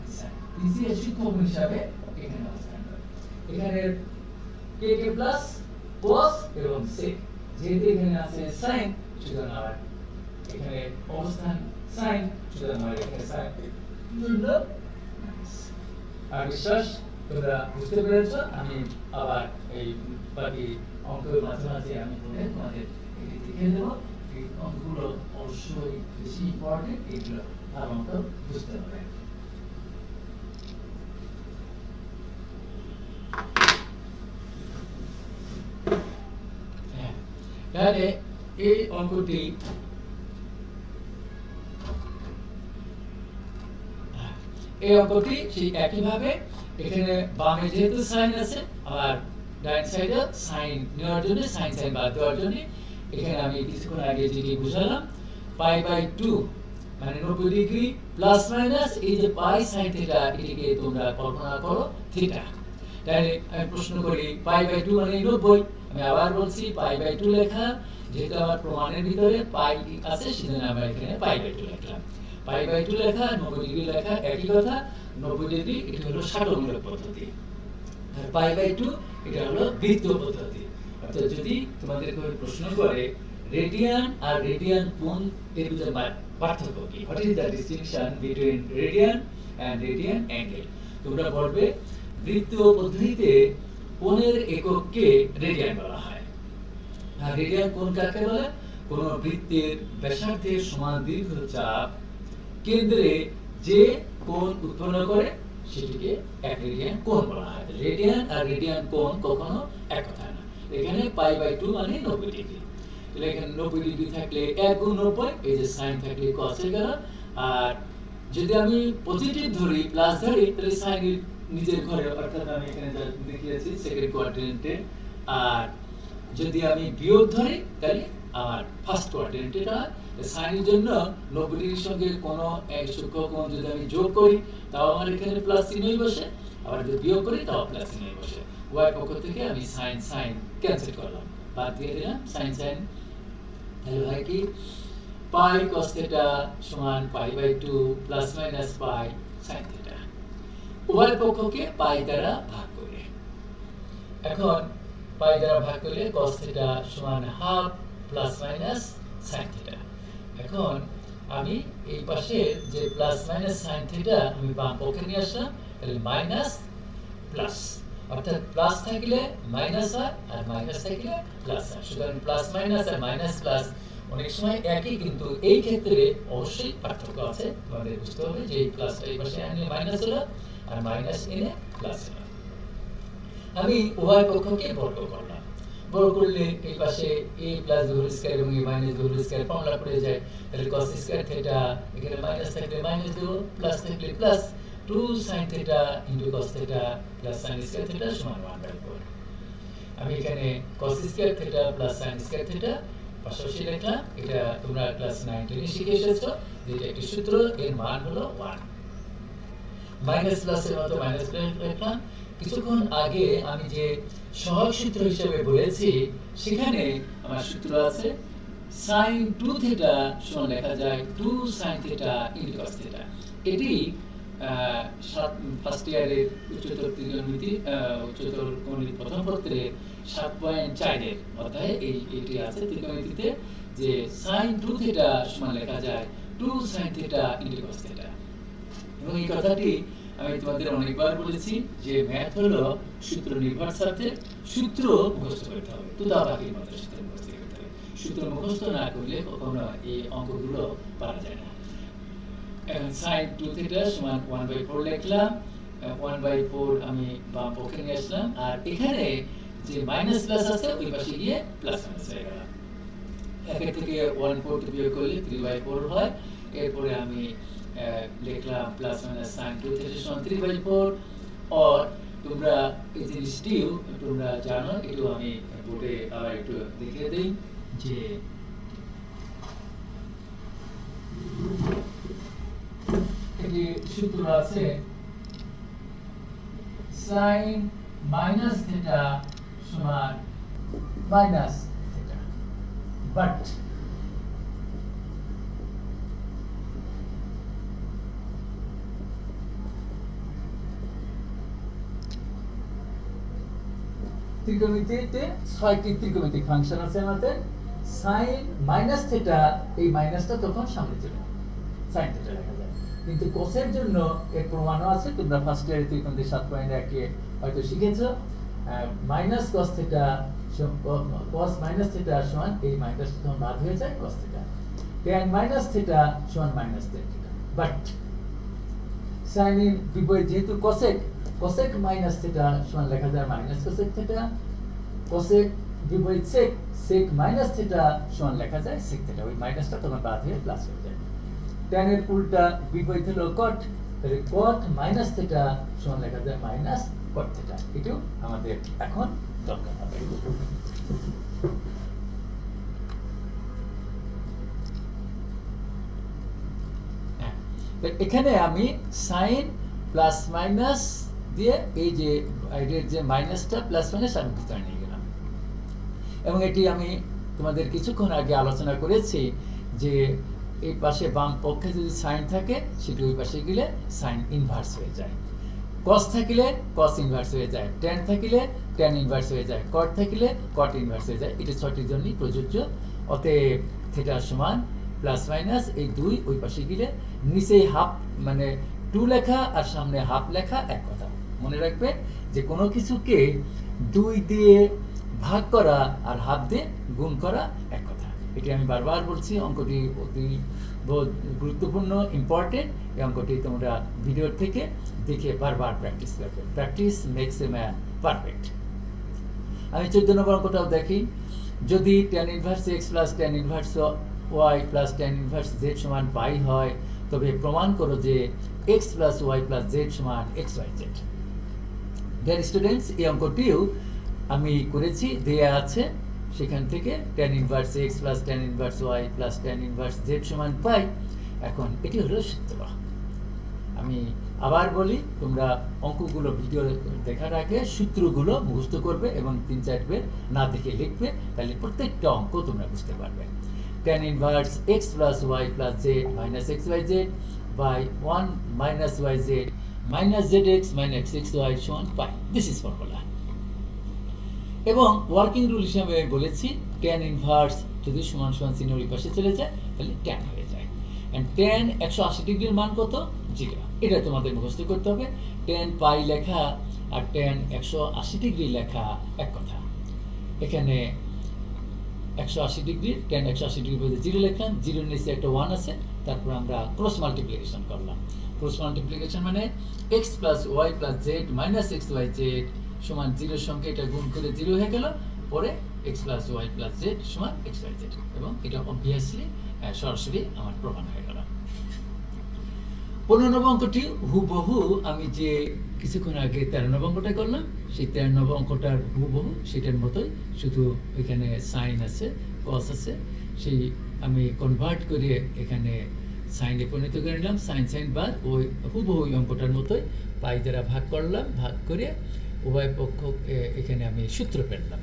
পিছিয়ে শিক্ষক হিসাবে এখানে অবস্থান করে। এখানে কে কে প্লাস cos এবং sec, যেহেতু এখানে আছে sin, সুতরাং আবার এখানে অবস্থান sin, সুতরাং আবার এখানে sin জন্য আর বিশ্বাস তোমরা বুঝতে পেরেছো। আমি আবার এই বাকি অঙ্কের মাঝে মাঝে আমি বলে তোমাদের এটি দেখিয়ে দেবো। এই অঙ্কগুলো অবশ্যই বেশি ইম্পর্টেন্ট, এগুলো ভালো মতো বুঝতে হবে। তাহলে এই অঙ্কটি সেই একইভাবে এখানে বামে যেহেতু সাইন আছে, আবার ডান সাইডে সাইন নেওয়ার জন্য, সাইন সাইন বাদ দেওয়ার জন্য এখানে আমি কিছুক্ষণ আগে যেটি বুঝালাম π/2 মানে 90 ডিগ্রি প্লাস মাইনাস এই যে পাই সাইন থিটা, এটিকে তোমরা কল্পনা করো থিটা। তাহলে আমি প্রশ্ন করি π/2 মানে 90, আমি আবার বলছি π/2 লেখা, যেহেতু আমার প্রমাণের ভিতরে পাই আছে সেজন্য আমরা এখানে π/2 লিখলাম। π/2 লেখা 90 ডিগ্রি লেখা একই কথা, 90 ডিগ্রি এটা হলো ষাটোমূলক পদ্ধতি, আর π/2 এটা হলো বৃত্ত পদ্ধতি। অর্থাৎ যদি তোমাদের কেউ প্রশ্ন করে রেডিয়ান আর রেডিয়ান কোণ এর ভিতরে পার্থক্য কি, what is the distinction between radian and radian angle, তোমরা বলবে বৃত্ত পদ্ধতিতে কোণের একককে রেডিয়ান বলা হয়। আর রেডিয়ান কোণ কাকে বলে, কোন বৃত্তের ব্যাসার্ধের সমান দীর্ঘ চাপ কেন্দ্রে যে কোণ উৎপন্ন করে সেটিকে এক রেডিয়ান কোণ বলা হয়। রেডিয়ান আর রেডিয়ান কোণ কখনো এক কথা না। এখানে π/2 মানে 90 ডিগ্রি, তাহলে এখানে 90 ডিগ্রি থাকলে 1 গুণ 90, এই যে sin থাকলে cos হয়ে গেল। আর যদি আমি পজিটিভ ধরি প্লাস ধরি তাহলে sin এর নিজের ঘরে, অর্থাৎ আমি এখানে যা দেখিয়েছি সেকেন্ড কোয়াড্রেন্টে, আর যদি আমি বিয়োগ ধরি তাহলে আমার ফার্স্ট কোয়াড্রেন্টে হয়। sin এর জন্য 90 ডিগ্রির সঙ্গে কোনো এক সূক্ষ্ম কোণ যদি আমি যোগ করি তাও আমার এখানে প্লাস চিহ্নই বসে, আবার যদি বিয়োগ করি তাও প্লাস চিহ্নই বসে। y পক্ষ থেকে আমি sin ক্যান্সেল করলাম, বাদ দিয়ে দিলাম sin, তাহলে হয় কি পাই cos থিটা সমান π/2 plus minus pi sin theta, উভয় পক্ষকে পাই দ্বারা ভাগ করে। এখন পাই দ্বারা ভাগ করলে cos থিটা সমান half plus minus sin theta. এখন আমি এই পাশে যে প্লাস মাইনাস sin থিটা আমি বাম পক্ষে নিয়ে আসলাম, তাহলে মাইনাস প্লাস, অর্থাৎ প্লাস থাকলে মাইনাস হয় আর মাইনাস থাকলে প্লাস হয়। সুতরাং প্লাস মাইনাস আর মাইনাস প্লাস অনেক সময় একই, কিন্তু এই ক্ষেত্রে অবশ্যই পার্থক্য আছে। তোমাদের বুঝতে হবে যে এই প্লাসটা এই পাশে আনলে মাইনাস হলো আর মাইনাস এনে প্লাস হলো। আমি উভয় পক্ষকে বর্গ করলাম, বর্গ করলে এই পাশে a plus b whole square এবং a minus b whole square formula পড়ে যায়। তাহলে cos স্কয়ার থিটা, এখানে মাইনাস থাকলে মাইনাস দেব, প্লাস থাকলে plus 2 sin theta into cos theta plus sin square theta সমান 1/4। আমি এখানে cos square theta plus sin square theta পাশাপাশি লিখলাম। এটা তোমরা ক্লাস 9 10 শিখে এসেছো যে এটা একটি সূত্র, এর মান হলো 1। মাইনাস প্লাসের মতো মাইনাস প্লাস লিখলাম। কিছুক্ষণ আগে আমি যে সহগ সূত্র হিসেবে বলেছি, সেখানে আমার সূত্র আছে sin 2 থিটা সমান লেখা যায় 2 sin theta into cos theta. এটি ফার্স্ট ইয়ারের উচ্চতর ত্রিকোণমিতি উচ্চতর গণিত প্রথম পত্রের 7.4 এর অধ্যায়ে এটি আছে ত্রিকোণমিতিতে, যে sin 2 থিটা সমান লেখা যায় 2 sin theta into cos theta. এবং এই কথাটি আমি তোমাদের অনেকবার বলেছি যে ম্যাথ হলো সূত্র নির্ভর সাবজেক্ট, সূত্র মুখস্থ করতে হবে, তুদাবাকির মতো সূত্র মুখস্থ করতে হবে। সূত্র মুখস্থ না করলে কখনো এই অঙ্কগুলো পারা যায় না। এখন sin 2 থিটা সমান 1/4 লিখলাম, 1/4 আমি বাম পক্ষে নিয়ে আসলাম, আর এখানে যে মাইনাস প্লাস আছে ওই পাশে গিয়ে প্লাস মাইনাস হয়ে গেল। একের থেকে 1/4 বিয়োগ করলে 3/4 হয়। এরপরে আমি লিখলাম প্লাস মাইনাস sin 2 থিটা সমান 3/4। আর তোমরা এই জিনিসটিও তোমরা জানো, একটু আমি বোর্ডে আবার একটু দেখিয়ে দিই যে এটি সূত্র আছে sin মাইনাস থিটা সমান মাইনাস থিটা, বাট ত্রিকোণমিতিতে 6টি ত্রিকোণমিতিক ফাংশন আছে আমাদের। sin মাইনাস থিটা, এই মাইনাসটা তখন সামনে চলে sin থিটা লেখা যায়, কিন্তু cos এর জন্য এর প্রমাণও আছে। তোমরা ফার্স্ট ইয়ারে ত্রিকোণমিতি 7.1 এ হয়তো শিখেছো minus cos theta cos minus theta সমান এই মাইনাস তখন বাদ হয়ে যায় cos theta, tan minus theta সমান minus tan theta. But sin এর বিপরীত, যেহেতু cosec মাইনাস থিটা সমান লেখা যায় মাইনাস cosec থিটা, cosec বিপরীত sec মাইনাস থিটা সমান লেখা যায় sec থিটা, ওই মাইনাসটা তখন বাদ হয়ে প্লাস হয়ে যায়। tan এর উল্টা বিপরীত হলো cot, তাহলে cot মাইনাস থিটা সমান লেখা যায় মাইনাস cot থিটা। এটাও আমাদের এখন দরকার হবে। এখানে আমি sin প্লাস মাইনাস দিয়ে এই যে এর যে মাইনাসটা প্লাস মাইনাস আমি ভিতরে নিয়ে গেলাম, এবং এটি আমি তোমাদের কিছুক্ষণ আগে আলোচনা করেছি যে এই পাশে বাম পক্ষে যদি সাইন থাকে সেটি ওই পাশে গেলে সাইন ইনভার্স হয়ে যায়, cos থাকলে cos ইনভার্স হয়ে যায়, tan থাকলে tan ইনভার্স হয়ে যায়, cot থাকলে cot ইনভার্স হয়ে যায়। এটা 6টির জন্যই প্রযোজ্য। অতএব থিটা সমান প্লাস মাইনাস এই 2 ওই পাশে গেলে নিচে হাফ মানে 2 লেখা আর সামনে হাফ লেখা এক কথা। মনে রাখবে যে কোনো কিছুকে 2 দিয়ে ভাগ করা আর হাফ দিয়ে গুণ করা এক কথা। এটি আমি বারবার বলছি, অঙ্কটি অতি গুরুত্বপূর্ণ, ইম্পর্টেন্ট। এই অঙ্কটি তোমরা ভিডিও থেকে দেখে বারবার প্র্যাকটিস করবে। Practice makes a man perfect. আমি 14 নম্বর অঙ্কটাও দেখি। যদি tan inverse x plus tan inverse y plus tan inverse z সমান পাই হয়, তবে প্রমাণ করো যে x plus y plus z সমান xyz। ডিয়ার স্টুডেন্টস, এই অঙ্কটিও আমি করেছি, দেয়া আছে সেখান থেকে tan inverse x plus tan inverse y plus tan inverse z সমান পাই। এখন এটি হলো সূত্র। আমি আবার বলি, তোমরা অঙ্কগুলো ভিডিও দেখার আগে সূত্রগুলো মুখস্থ করবে এবং 3-4 বার না দেখে লিখবে, তাহলে প্রত্যেকটা অঙ্ক তোমরা বুঝতে পারবে। tan inverse x plus y plus z minus xyz by 1 minus yz minus zx minus xy সমান পাই। This is formula. এবং ওয়ার্কিং রুল হিসাবে আমি বলেছি tan ইনভার্স যদি সমান সমান চিহ্ন ওই পাশে চলে যায় তাহলে tan হয়ে যায়। এন্ড tan 180 ডিগ্রির মান কত? 0। এটা তোমাদের মুখস্থ করতে হবে। tan পাই লেখা আর tan 180 ডিগ্রি লেখা এক কথা। এখানে 180 ডিগ্রি tan 180 ডিগ্রি বলতে 0 লিখলাম, 0 নিচে একটা 1 আছে, তারপর আমরা ক্রস মাল্টিপ্লিকেশন করলাম। ক্রস মাল্টিপ্লিকেশন মানে x plus y plus z minus x y z সমান 0 এর সঙ্গে এটা গুণ করে 0 হয়ে গেল, পরে x plus y plus z সমান x y z, এবং এটা অবভিয়াসলি সরাসরি আমার প্রমাণ হয়ে গেল। 15 নম্বর অঙ্কটি হুবহু আমি যে কিছুক্ষণ আগে 13 নম্বর অঙ্কটা করলাম সেই 13 নম্বর অঙ্কটার হুবহু সেটার মতোই, শুধু এখানে সাইন আছে, কস আছে, সেই আমি কনভার্ট করে এখানে সাইনে পরিণত করে নিলাম। সাইন সাইন বাদ ওই হুবহু ওই অঙ্কটার মতোই পাই দ্বারা ভাগ করলাম, ভাগ করে উভয় পক্ষ এখানে আমি সূত্র পেলাম।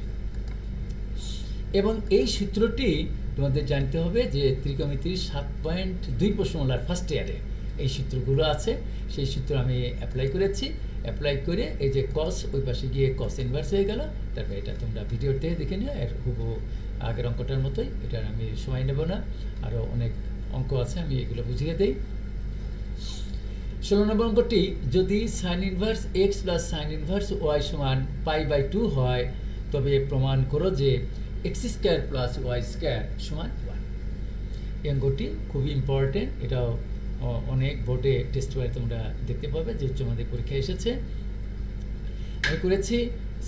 এবং এই সূত্রটি তোমাদের জানতে হবে যে ত্রিকোণমিতির 7.2 প্রশ্নমালার ফার্স্ট ইয়ারে এই সূত্রগুলো আছে, সেই সূত্র আমি অ্যাপ্লাই করেছি। অ্যাপ্লাই করে এই যে কস ওই পাশে গিয়ে কস ইনভার্স হয়ে গেল। তারপর এটা তোমরা ভিডিওতে দেখে নিও, এর হুবহু আগের অঙ্কটার মতোই। এটার আমি সময় নেব না, আরও অনেক অঙ্ক আছে, আমি এগুলো বুঝিয়ে দেই। 16 নম্বর অঙ্কটি যদি sine inverse x plus sine inverse y সমান π/2 হয় তবে প্রমাণ করো যে x square plus y square সমান 1। এই অঙ্কটি খুবই ইম্পর্টেন্ট, এটাও অনেক বোর্ডে টেস্ট করে তোমরা দেখতে পাবে যে উচ্চ মাধ্যমিক পরীক্ষায় এসেছে। আমি করেছি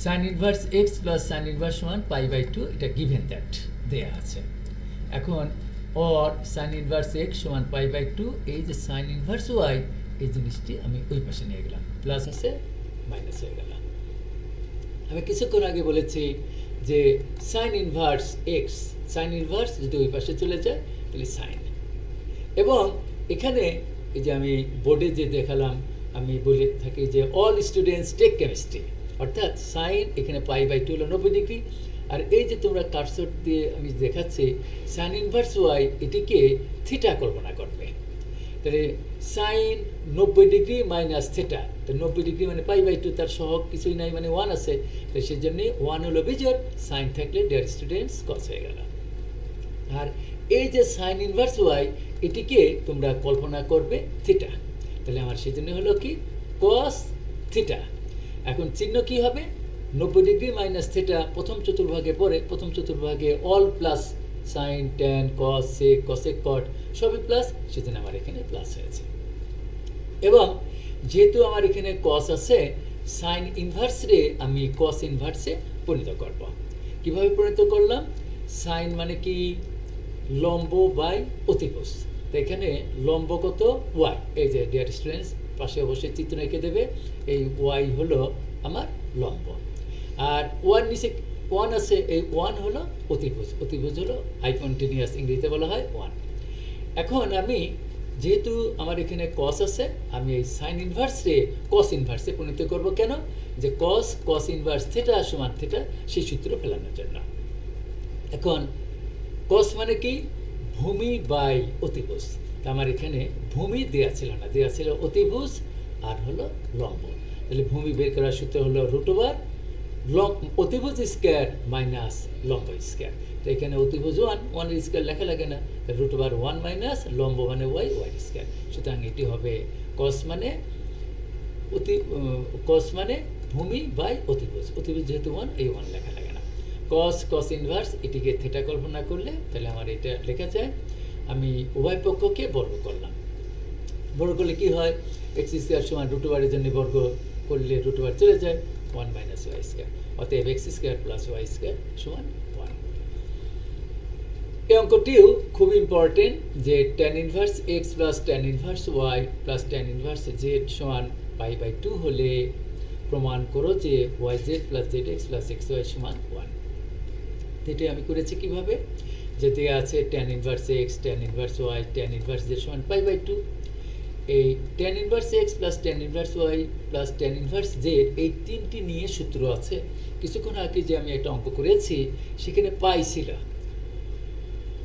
sign inverse x plus sine inverse সমান π/2, এটা গিভেন দ্যাট দেয়া আছে। এখন অর সাইন ইনভার্স এক্স সমান π/2, এই যে সাইন ইনভার্স ওয়াই এই জিনিসটি আমি ওই পাশে নিয়ে গেলাম, প্লাস আছে মাইনাস হয়ে গেল। আমি কিছুক্ষণ আগে বলেছি যে sign inverse x, sign inverse যদি ওই পাশে চলে যায় তাহলে সাইন। এবং এখানে এই যে আমি বোর্ডে যে দেখালাম, আমি বলে থাকি যে অল স্টুডেন্টস টেক কেমিস্ট্রি, অর্থাৎ সাইন এখানে π/2 হলো 90 ডিগ্রি, আর এই যে তোমরা কার্সর দিয়ে আমি দেখাচ্ছি সাইন ইনভার্স ওয়াই এটিকে থিটা কল্পনা করবে। তাহলে সাইন 90 ডিগ্রি মাইনাস থিটা, তো 90 ডিগ্রি মানে π/2, তার সহগ কিছুই নাই মানে 1 আছে, তো সেই জন্য 1 হলো বিজোড়, সাইন থাকলে ডিয়ার স্টুডেন্টস কস হয়ে গেল। আর এই যে সাইন ইনভার্স ওয়াই এটিকে তোমরা কল্পনা করবে থিটা, তাহলে আমার সেই জন্য হলো কি কস থিটা। এখন চিহ্ন কি হবে? 90 ডিগ্রি মাইনাস থিটা প্রথম চতুর্ভাগে পড়ে, প্রথম চতুর্ভাগে all plus sine tan cos sec cosec cot সবই প্লাস, সেজন্য আমার এখানে প্লাস হয়েছে। এবং যেহেতু আমার এখানে কস আছে, সাইন ইনভার্স রে আমি কস ইনভার্সে পরিণত করব। কিভাবে পরিণত করলাম? সাইন মানে কি লম্ব বাই অতিভুজ, তো এখানে লম্ব কত ওয়াই, এই যে ডিয়ার স্টুডেন্টস পাশে অবশ্যই চিত্র এঁকে দেবে, এই ওয়াই হলো আমার লম্ব, আর ওয়ান নিচে 1 আছে, এই 1 হলো অতিভুজ, অতিভুজ হলো হাইপোটেনিয়াস, ইংরেজিতে বলা হয় 1। এখন আমি যেহেতু আমার এখানে কস আছে, আমি এই সাইন ইনভার্স রে কস ইনভার্সে পরিণত করব। কেন? যে কস ইনভার্স থিটা সমান থিটা, সেই সূত্র ফেলানোর জন্য। এখন কস মানে কি ভূমি বাই অতিভুজ, আমার এখানে ভূমি দেয়া ছিল না, দেয়া ছিল অতিভুজ আর হলো লম্ব। তাহলে ভূমি বের করার সূত্র হলো √ অতিভুজ স্কয়ার মাইনাস লম্ব স্কয়ার। তো এখানে অতিভুজ 1 এর স্কয়ার লেখা লাগে না, √1 মাইনাস লম্ব মানে y স্কয়ার। সুতরাং এটি হবে কস মানে ভূমি বাই অতিভুজ, অতিভুজ যেহেতু 1, এই 1 লেখা লাগে না। কস ইনভার্স এটিকে থিটা কল্পনা করলে তাহলে আমার এটা লেখা যায়। আমি উভয় পক্ষকে বর্গ করলাম, বর্গ করলে কি হয়? এক্স স্কয়ার সমান √r এর জন্য বর্গ করলে √r চলে যায়, 1 মাইনাস ওয়াই স্কয়ার, অতএব x square plus y square সমান 1। এই অঙ্কটিও খুব ইম্পর্টেন্ট যে tan inverse x plus tan inverse y plus tan inverse z সমান π/2 হলে প্রমাণ করো যে yz plus zx plus xy সমান 1। এটি আমি করেছি কিভাবে? যে দেয়া আছে tan inverse x tan inverse y tan inverse z সমান π/2, এই tan inverse x plus tan inverse y plus tan inverse z এই তিনটি নিয়ে সূত্র আছে। কিছুক্ষণ আগে যে আমি একটা অঙ্ক করেছি সেখানে পাই ছিল,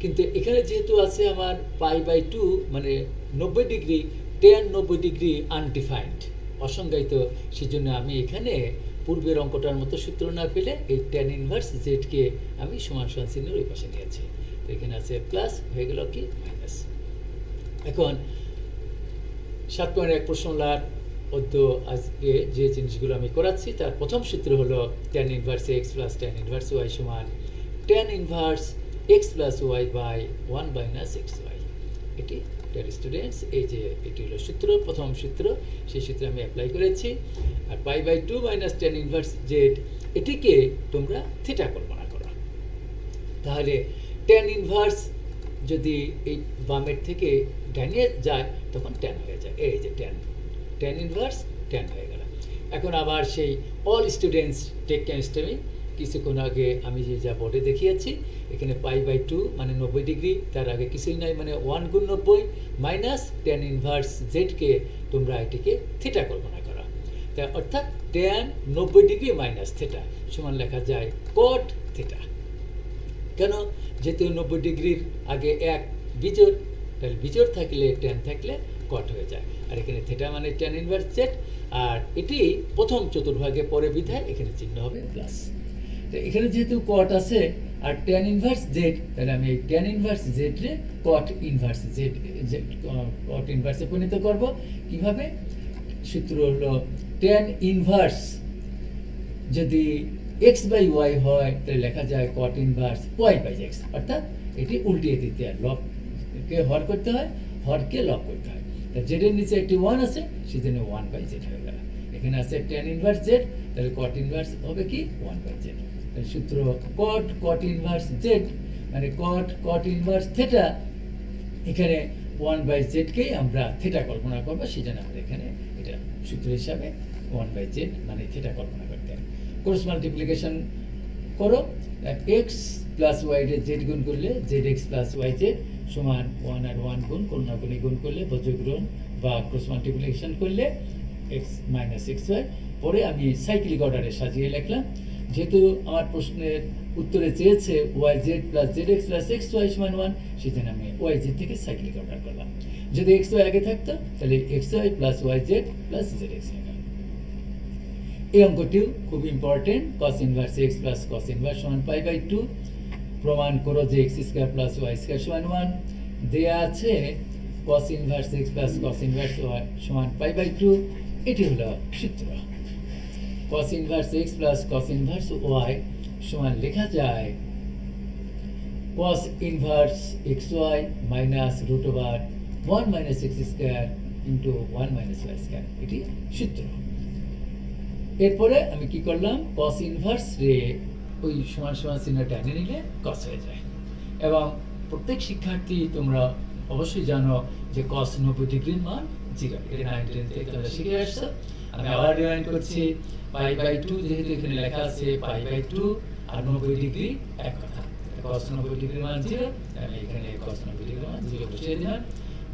কিন্তু এখানে যেহেতু আছে আমার π/2 মানে 90 ডিগ্রি, tan 90 ডিগ্রি আনডিফাইন্ড, অসংজ্ঞায়িত, সেজন্য আমি এখানে পূর্বের অঙ্কটার মতো সূত্র না পেলে এই tan ইনভার্স z কে আমি সমান সমান চিহ্নের ওই পাশে নিয়েছি। তো এখানে আছে প্লাস, হয়ে গেল কি মাইনাস। এখন 7.1 প্রশ্নলার অদ্য আজকে যে জিনিসগুলো আমি করাচ্ছি তার প্রথম সূত্র হলো tan inverse x plus tan inverse y সমান tan inverse x plus y by 1 minus xy। এটি ডিয়ার স্টুডেন্টস, এই যে এটি হলো সূত্র, প্রথম সূত্র, সেই সূত্র আমি অ্যাপ্লাই করেছি। আর pi by 2 minus tan inverse z, এটিকে তোমরা থিটা কল্পনা করো। তাহলে tan ইনভার্স যদি এই বামের থেকে ডানে যায় তখন tan হয়ে যায়, এই যে tan ইনভার্স tan হয়ে গেল। এখন আবার সেই অল স্টুডেন্টস টেক কেমিস্ট্রি, কিছুক্ষণ আগে আমি যে যা বোর্ডে দেখিয়েছি, এখানে পাই বাই 2 মানে 90 ডিগ্রি, তার আগে কিছুই নাই মানে 1 গুণ 90 মাইনাস tan ইনভার্স z কে তোমরা এটিকে থিটা কল্পনা করো। তা অর্থাৎ tan 90 ডিগ্রি মাইনাস থিটা সমান লেখা যায় cot থিটা। কেন? যেহেতু 90 ডিগ্রির আগে এক বিজোড়, তাহলে বিজোড় থাকলে tan থাকলে cot হয়ে যায়। আর এখানে থিটা মানে tan ইনভার্স z, আর এটি প্রথম চতুর্ভাগে পরে বিধায় এখানে চিহ্ন হবে প্লাস। তো এখানে যেহেতু cot আছে আর tan ইনভার্স z, তাহলে আমি এই tan ইনভার্স z রে cot ইনভার্স z cot ইনভার্সে পরিণত করব। কিভাবে? সূত্র হলো tan ইনভার্স যদি x বাই y হয় তাহলে লেখা যায় cot inverse y by x, অর্থাৎ এটি উল্টিয়ে দিতে হয়, লবকে হর করতে হয়, হরকে লব করতে হয়। তা z এর নিচে একটি 1 আছে, সেজন্য 1 বাই z হয়ে গেল। এখানে আছে tan ইনভার্স z, তাহলে cot ইনভার্স হবে কি 1 বাই z। তাহলে সূত্র cot ইনভার্স z মানে cot ইনভার্স থিটা, এখানে 1 বাই z কেই আমরা থিটা কল্পনা করব, সেজন্য আমরা এখানে এটা সূত্র হিসাবে 1 বাই z মানে থিটা কল্পনা করতে হবে। ক্রস মাল্টিপ্লিকেশন করো, x প্লাস y রে z গুণ করলে zx প্লাস yz সমান 1 আর 1 গুণ কোণাগুণি গুণ করলে বজ্রগুণ বা ক্রস মাল্টিপ্লিকেশন করলে x মাইনাস xy। পরে আমি সাইক্লিক অর্ডারে সাজিয়ে লিখলাম, যেহেতু আমার প্রশ্নের উত্তরে চেয়েছে yz plus zx plus xy সমান 1, সেজন্য আমি yz থেকে সাইক্লিক অর্ডার করলাম। যদি xy আগে থাকতো তাহলে xy plus yz plus zx হয়ে গেল। এই অঙ্কটিও খুব important, cos inverse x plus cos inverse সমান পাই বাই 2। প্রমাণ করো যে x square plus y square সমান 1। দেয়া আছে cos inverse x plus cos inverse y সমান পাই বাই 2। এটি হলো সূত্র। cos inverse x plus cos inverse y সমান লেখা যায় cos inverse xy minus root over 1 minus x square into 1 minus y square, এটি সূত্র। এরপরে আমি কি করলাম, cos ইনভার্স রে ওই সমান সমান চিহ্ন টেনে নিলে cos হয়ে যায়। এবং প্রত্যেক শিক্ষার্থী তোমরা অবশ্যই জানো যে cos 90 ডিগ্রির মান 0, এটা 9 10 থেকে তোমরা শিখে আসছো। আমি আবার রিমাইন্ড করছি, পাই বাই 2 যেহেতু এখানে লেখা আছে পাই বাই 2 আর 90 ডিগ্রি এক কথা, cos 90 ডিগ্রির মান 0, আমি এখানে cos 90 ডিগ্রির মান 0 বসিয়ে দিলাম।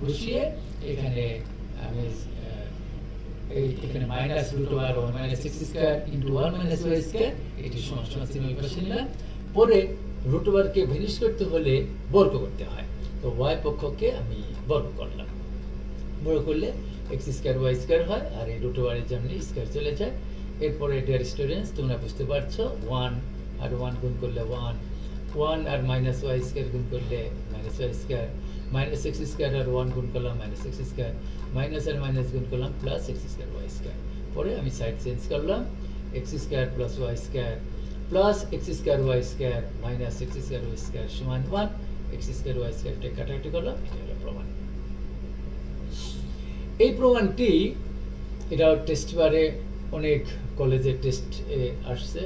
বসিয়ে এখানে আমি এখানে minus root over 1 minus x square into 1 minus y square, এটি সমান সমান চিহ্ন ওই পাশে নিলাম। পরে রুট ওভারকে ভেনিশ করতে হলে বর্গ করতে হয়, তো y পক্ষকে আমি বর্গ করলাম। বর্গ করলে x স্কয়ার y স্কয়ার হয়, আর এই রুট ওভারের জন্য স্কয়ার চলে যায়। এরপরে ডিয়ার স্টুডেন্টস তোমরা বুঝতে পারছো 1 আর 1 গুণ করলে 1 আর মাইনাস y স্কয়ার গুণ করলে minus y square, minus x square আর 1 গুণ করলাম মাইনাস x স্কয়ার, মাইনাস আর মাইনাস গুণ করলাম plus x square y square. পরে আমি সাইড চেঞ্জ করলাম, x square plus y square plus x square y square minus x square y square সমান 1, x স্কয়ার y স্কয়ারকে কাটাকাটি করলাম, এটা হলো প্রমাণ। এই প্রমাণটি এটা টেস্ট বারে অনেক কলেজের টেস্ট আসছে,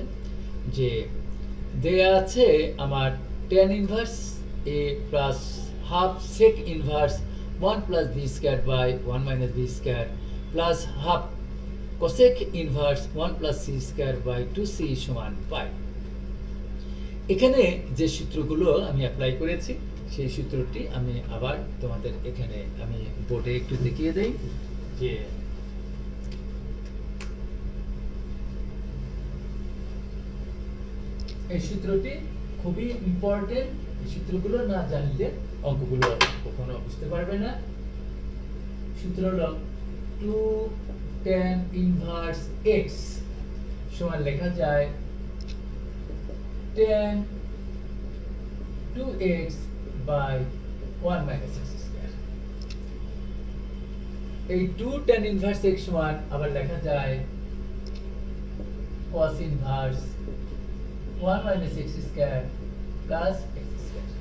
যে দেয়া আছে আমার tan inverse a plus half sec inverse 1 plus b square by 1 minus b square plus half cosec inverse 1 plus c square by 2c সমান পাই। এখানে যে সূত্রগুলো আমি অ্যাপ্লাই করেছি সেই সূত্রটি আমি আবার তোমাদের এখানে আমি বোর্ডে একটু দেখিয়ে দেই, যে এই সূত্রটি খুবই ইম্পর্টেন্ট। এই সূত্রগুলো না জানলে অঙ্কগুলো কখনো বুঝতে পারবে না। সূত্র হলো 2 tan ইনভার্স x সমান লেখা যায় tan 2x by 1 minus x square। এই 2 tan inverse x সমান আবার লেখা যায় cos inverse 1 minus x square plus x square।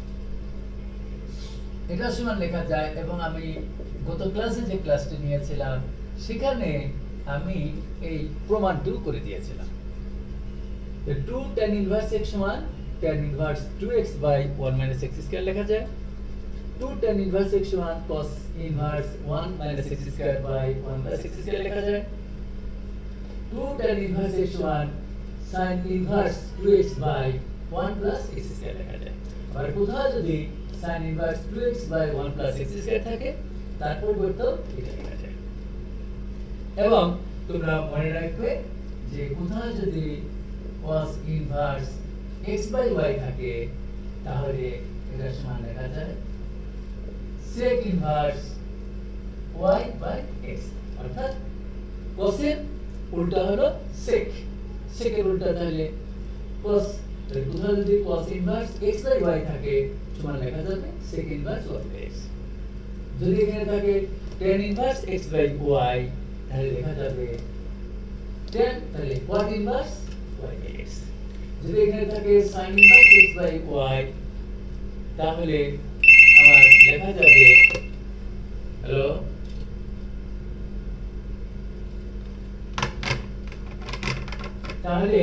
এটা সমান লেখা যায়, এবং আমি গত ক্লাসে যে ক্লাসটি নিয়েছিলাম সেখানে আমি এই প্রমাণটিও করে দিয়েছিলাম। 2 tan inverse x সমান tan inverse 2x by 1 minus x square লেখা যায়। 2 tan inverse x সমান cos inverse 1 minus x square by 1 plus x square লেখা যায়। 2 tan inverse x সমান sin inverse 2x by 1 plus x square লেখা যায়। আর কোথাও যদি sin inverse 2x by 1 plus x square থাকে তার পরিবর্তে এটা লেখা যায়। এবং তোমরা মনে রাখবে যে কোথাও যদি cos inverse x by y থাকে তাহলে এটা সমান লেখা যায় sec inverse y by x, অর্থাৎ cos এর উল্টা হলো sec, sec এর উল্টা তাহলে cos। তাহলে কোথাও যদি cos inverse x by y থাকে সমান লেখা যাবে sec inverse y by x। যদি এখানে থাকে tan inverse x by y তাহলে লেখা যাবে tan তাহলে cot inverse y by x। যদি এখানে থাকে sin inverse x by y তাহলে আমার লেখা যাবে হ্যালো তাহলে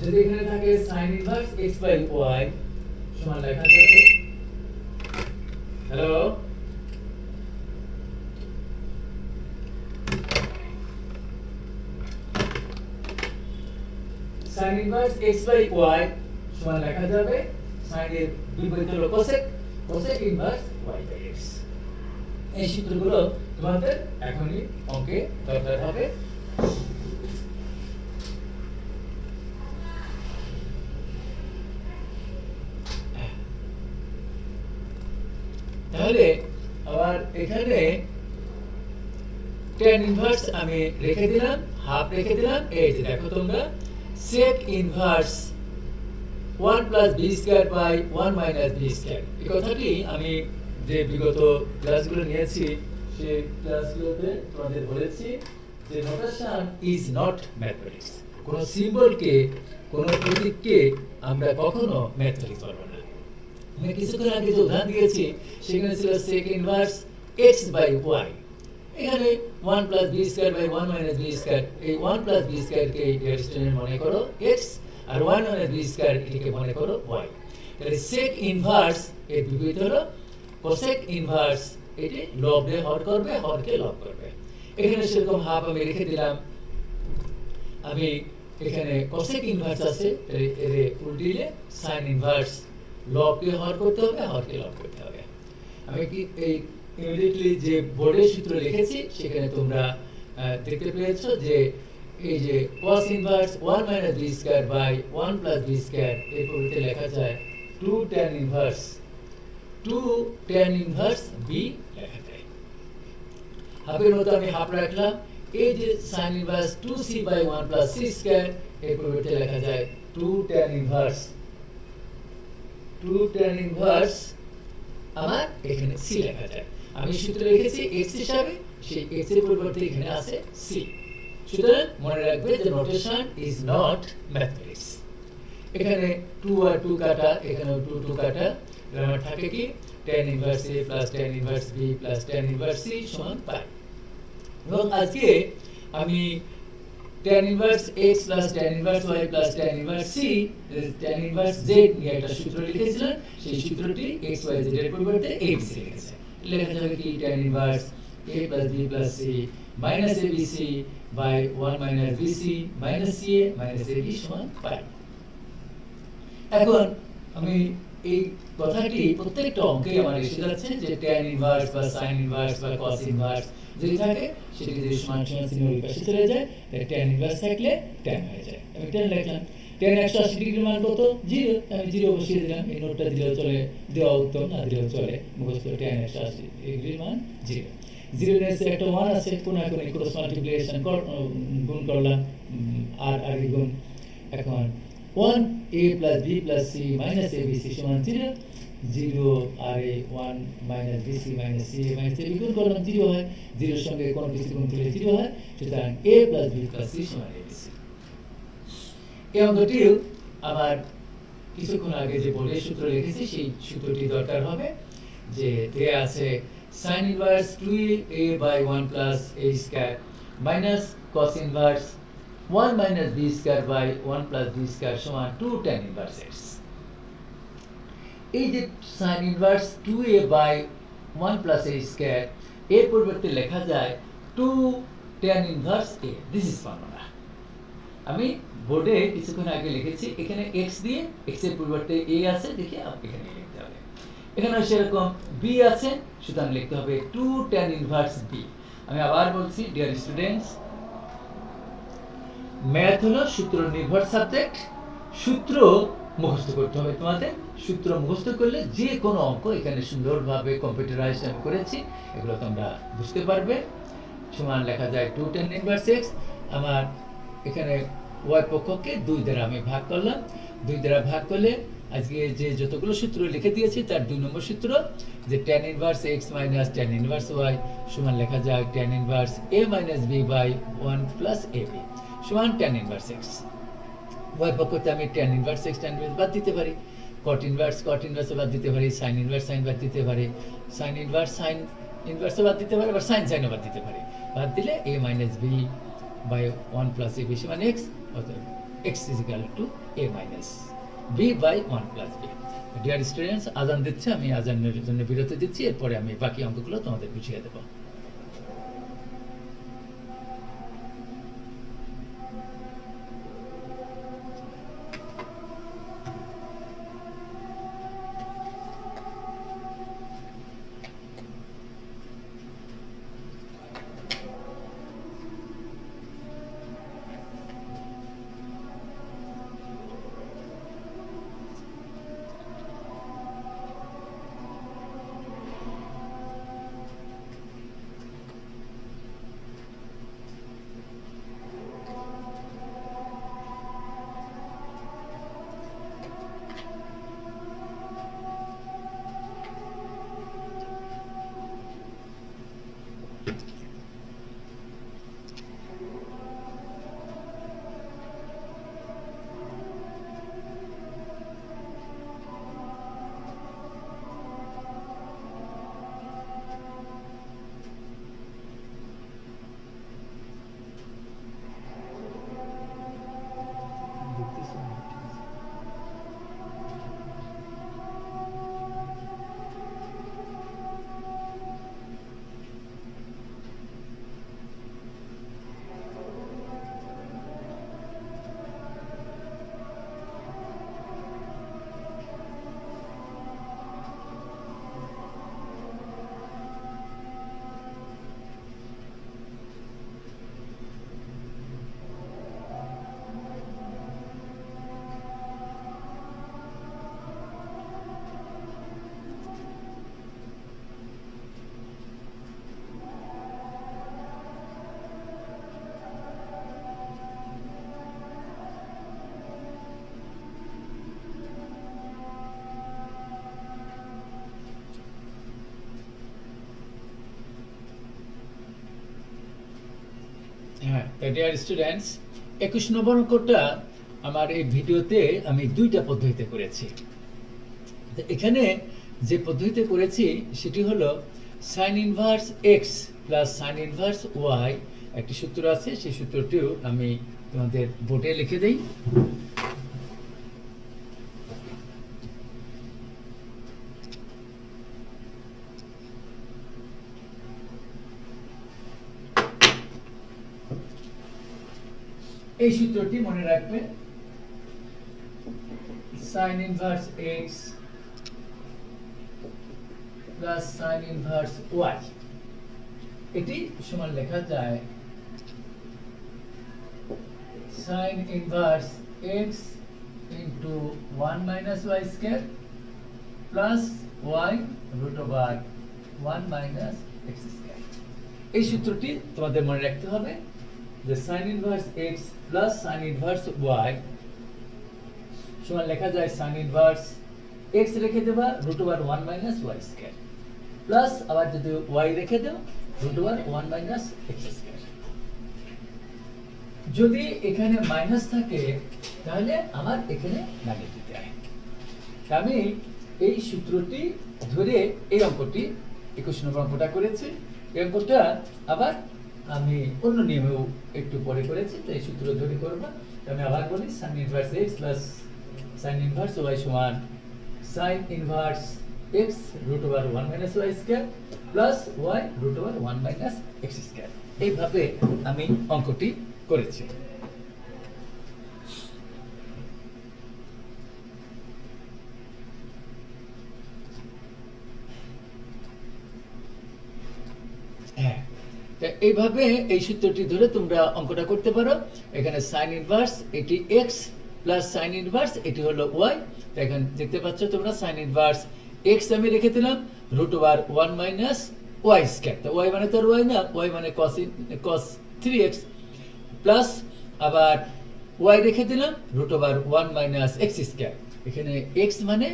যদি এখানে থাকে sin inverse x by y সমান লেখা যাবে hello sin inverse x by y সমান লেখা যাবে sin এর বিপরীত হলো cosec, cosec inverse y by x। এই সূত্রগুলো তোমাদের এখনই অঙ্কে দরকার হবে। তাহলে আবার এখানে tan inverse আমি রেখে দিলাম, হাফ রেখে দিলাম। এই যে দেখো তোমরা sec inverse 1 plus b square by 1 minus b square, এই কথাটি আমি যে বিগত ক্লাসগুলো নিয়েছি সেই ক্লাসগুলোতে তোমাদের বলেছি যে নোটেশন ইজ নট ম্যাথমেটিক্স। কোনো সিম্বলকে, কোনো প্রতীককে আমরা কখনো ম্যাথমেটিক্স বলবো না। আমি কিছুক্ষণ আগে যে উদাহরণ দিয়েছি সেখানে ছিল sec inverse x by y, এখানে 1 plus b square by 1 minus b square, এই 1 plus b square কে ডেরিভেটিভ মনে করো x আর 1 minus b square এটাকে মনে করো y। তাহলে sec inverse এর বিপরীত হলো cosec inverse, এটি লব দিয়ে হর করবে, হরকে লব করবে। এখানে সেরকম হাফ আমি রেখে দিলাম। আমি এখানে cosec inverse আছে, এর উল্টিলে sin inverse লবকে হর করতে হবে, হরকে লব করতে হবে। আমি কি এই ইমিডিয়েটলি যে বোর্ডের সূত্র লিখেছি সেখানে তোমরা দেখতে পেয়েছো যে এই যে cos inverse 1 minus b square by 1 plus b square এর পরিবর্তে লেখা যায় 2 tan inverse b লেখা যায়। হাফের মতো আমি হাফ রাখলাম। এই যে sin inverse 2c by 1 plus c square এর পরিবর্তে লেখা যায় 2 tan inverse আমার এখানে c লেখা যায়। আমি সূত্র লিখেছি x হিসাবে, সেই x এর পরিবর্তে এখানে আছে c। সুতরাং মনে রাখবে যে নোটেশন ইজ নট ম্যাথমেটিক্স। এখানে 2 আর 2 কাটা, এখানেও 2 কাটা, আমার থাকে কি tan inverse a plus tan inverse b plus tan inverse c সমান পাই। এবং আজকে আমি tan inverse x plus tan inverse y plus tan inverse c tan inverse z নিয়ে একটা সূত্র লিখেছিলাম। সেই সূত্রটি x y z এর পরিবর্তে abc লিখেছে। লেখা যাবে কি tan inverse a plus b plus c minus abc by 1 minus bc minus ca minus ab সমান পাই। এখন আমি এই কথাটি প্রত্যেকটা অঙ্কে আমার এসে যাচ্ছে যে tan inverse বা sin inverse বা cos inverse যদি থাকে সেটি যদি সমান চিহ্ন ওই পাশে চলে যায়, তাহলে tan inverse থাকলে tan হয়ে যায়। আমি tan লিখলাম। tan 180 ডিগ্রি মান কত? 0, আমি 0 বসিয়ে দিলাম। এই নোটটা দিলেও চলে, দেওয়া উত্তম, না দিলেও চলে। মুখস্থ tan 180 ডিগ্রি মান 0। জিরো নিচে একটা 1 আছে, কোনাকুনি ক্রস মাল্টিপ্লিকেশন গুণ করলাম, আর আর গুণ। এখন 1a plus b plus c minus abc সমান 0, 0 আর a 1 minus bc minus c minus ab গুণ করলাম, 0 হয়, 0 এর সঙ্গে কোনো কিছু গুণ করলে 0 হয়, সুতরাং a plus b plus c সমান abc। এই অঙ্কটিও আবার কিছুক্ষণ আগে যে বোর্ডের সূত্র লিখেছি সেই সূত্রটি দরকার হবে, যে দেয়া আছে sin inverse 2a by 1 plus a square minus cos inverse 1 minus b square by 1 plus b square সমান 2 tan inverse x। এই যে sin inverse 2a by 1 plus a square এর পরিবর্তে লেখা যায় 2 tan inverse a। This is formula. আমি বোর্ডে কিছুক্ষণ আগে লিখেছি, এখানে x দিয়ে, x এর পরিবর্তে a আছে, দেখে এখানে লিখতে হবে। এখানে সেরকম b আছে, সুতরাং লিখতে হবে 2 tan inverse b। আমি আবার বলছি, ডিয়ার স্টুডেন্টস, ম্যাথ হলো সূত্র নির্ভর সাবজেক্ট। সূত্র মুখস্থ করতে হবে তোমাদের। সূত্র মুখস্থ করলে যে কোনো অঙ্ক এখানে সুন্দরভাবে কম্পিউটারাইজ আমি করেছি, এগুলো তোমরা বুঝতে পারবে। সমান লেখা যায় 2 tan inverse x। আমার এখানে y পক্ষকে 2 দ্বারা আমি ভাগ করলাম। 2 দ্বারা ভাগ করলে আজকে যে যতগুলো সূত্র লিখে দিয়েছি তার 2 নম্বর সূত্র, যে tan inverse x minus tan inverse y সমান লেখা যায় tan inverse a minus b by 1 plus ab সমান tan inverse x। y পক্ষতে আমি tan inverse x tan inverse বাদ দিতে পারি, cot inverse বাদ দিতে পারি, sin inverse sin বাদ দিতে পারি, sin inverse sin inverse বাদ দিতে পারি, আবার sin বাদ দিতে পারি। বাদ দিলে a minus b by 1 plus ab সমান x, অতএব x is equal to a minus b by 1 plus b। Dear students, আজান দিচ্ছে, আমি আজানের জন্য বিরতি দিচ্ছি, এরপরে আমি বাকি অঙ্কগুলো তোমাদের বুঝিয়ে দেবো। হ্যাঁ, ডিয়ার স্টুডেন্টস, 21 নম্বর অঙ্কটা আমার এই ভিডিওতে আমি 2টা পদ্ধতিতে করেছি। এখানে যে পদ্ধতিতে করেছি সেটি হলো sin inverse x plus sin inverse y, একটি সূত্র আছে, সেই সূত্রটিও আমি তোমাদের বোর্ডে লিখে দেই। এই সূত্রটি মনে রাখবে, sin inverse x plus sin inverse y, এটি সমান লেখা যায় sin inverse x into 1 minus y square plus y root over 1 minus x square। এই সূত্রটি তোমাদের মনে রাখতে হবে যে sin inverse x plus sin inverse y সমান লেখা যায় sin ইনভার্স x রেখে দেবা √1 মাইনাস y স্কয়ার প্লাস আবার যদি y রেখে দাও √1 মাইনাস x স্কয়ার। যদি এখানে মাইনাস থাকে তাহলে আমার এখানে নেগেটিভ দেয়। আমি এই সূত্রটি ধরে এই অঙ্কটি 21 নম্বর অঙ্কটা করেছি। এই অঙ্কটা আবার আমি অন্য নিয়মেও একটু পরে করেছি, তাই সূত্র ধরে করব। আমি আবার বলি sin inverse x plus sin inverse y সমান sin inverse x √1 minus y square plus y √1 minus x square. এইভাবে আমি অঙ্কটি করেছি। হ্যাঁ, এইভাবে এই সূত্রটি ধরে তোমরা অঙ্কটা করতে পারো। এখানে sin ইনভার্স এটি x প্লাস sin ইনভার্স এটি হলো y। এখানে দেখতে পাচ্ছ তোমরা sin ইনভার্স x আমি রেখে দিলাম √1 মাইনাস y স্কয়ার। তো y মানে তো y না, y মানে cos 3x প্লাস আবার y রেখে দিলাম √1 মাইনাস x স্কয়ার। এখানে x মানে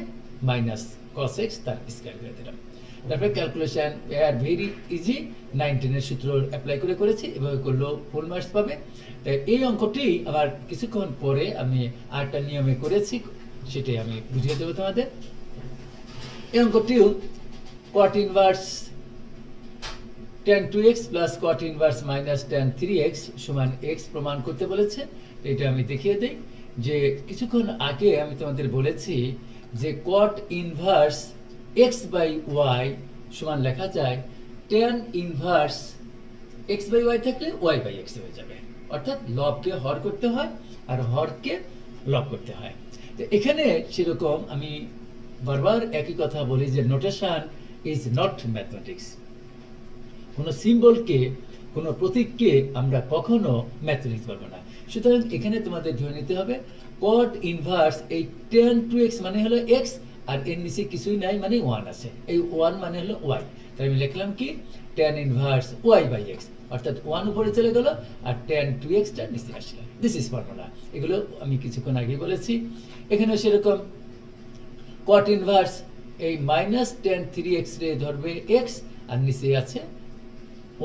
মাইনাস cos x তার স্কয়ার করে দিলাম। তারপরে ক্যালকুলেশন ভেরি ইজি, 19 এর সূত্র অ্যাপ্লাই করে করেছি। এভাবে করলেও ফুল মার্কস পাবে। তাই এই অঙ্কটি আবার কিছুক্ষণ পরে আমি আরেকটা নিয়মে করেছি, সেটাই আমি বুঝিয়ে দেবো তোমাদের। এই অঙ্কটিও cot inverse tan 2x plus cot inverse minus tan 3x সমান x প্রমাণ করতে বলেছে। এটা আমি দেখিয়ে দেই যে কিছুক্ষণ আগে আমি তোমাদের বলেছি যে cot inverse x by y সমান লেখা যায় tan inverse x by y থাকলে y বাই x হয়ে যাবে। অর্থাৎ লবকে হর করতে হয় আর হরকে লব করতে হয়। তো এখানে সেরকম আমি বারবার একই কথা বলি যে নোটেশন ইজ নট ম্যাথমেটিক্স। কোনো সিম্বলকে, কোনো প্রতীককে আমরা কখনো ম্যাথ লিখতে পারবো না। সুতরাং এখানে তোমাদের ধরে নিতে হবে cot ইনভার্স এই tan 2x মানে হলো x আর এর নিচে কিছুই নাই মানে 1 আছে, এই 1 মানে হলো y। তাই আমি লিখলাম কি tan inverse y by x, অর্থাৎ 1 উপরে চলে গেল আর tan 2x টা নিচে আসলো। This is formula. এগুলো আমি কিছুক্ষণ আগে বলেছি। এখানে সেরকম cot ইনভার্স এই মাইনাস tan 3x রে ধরবে x আর নিচে আছে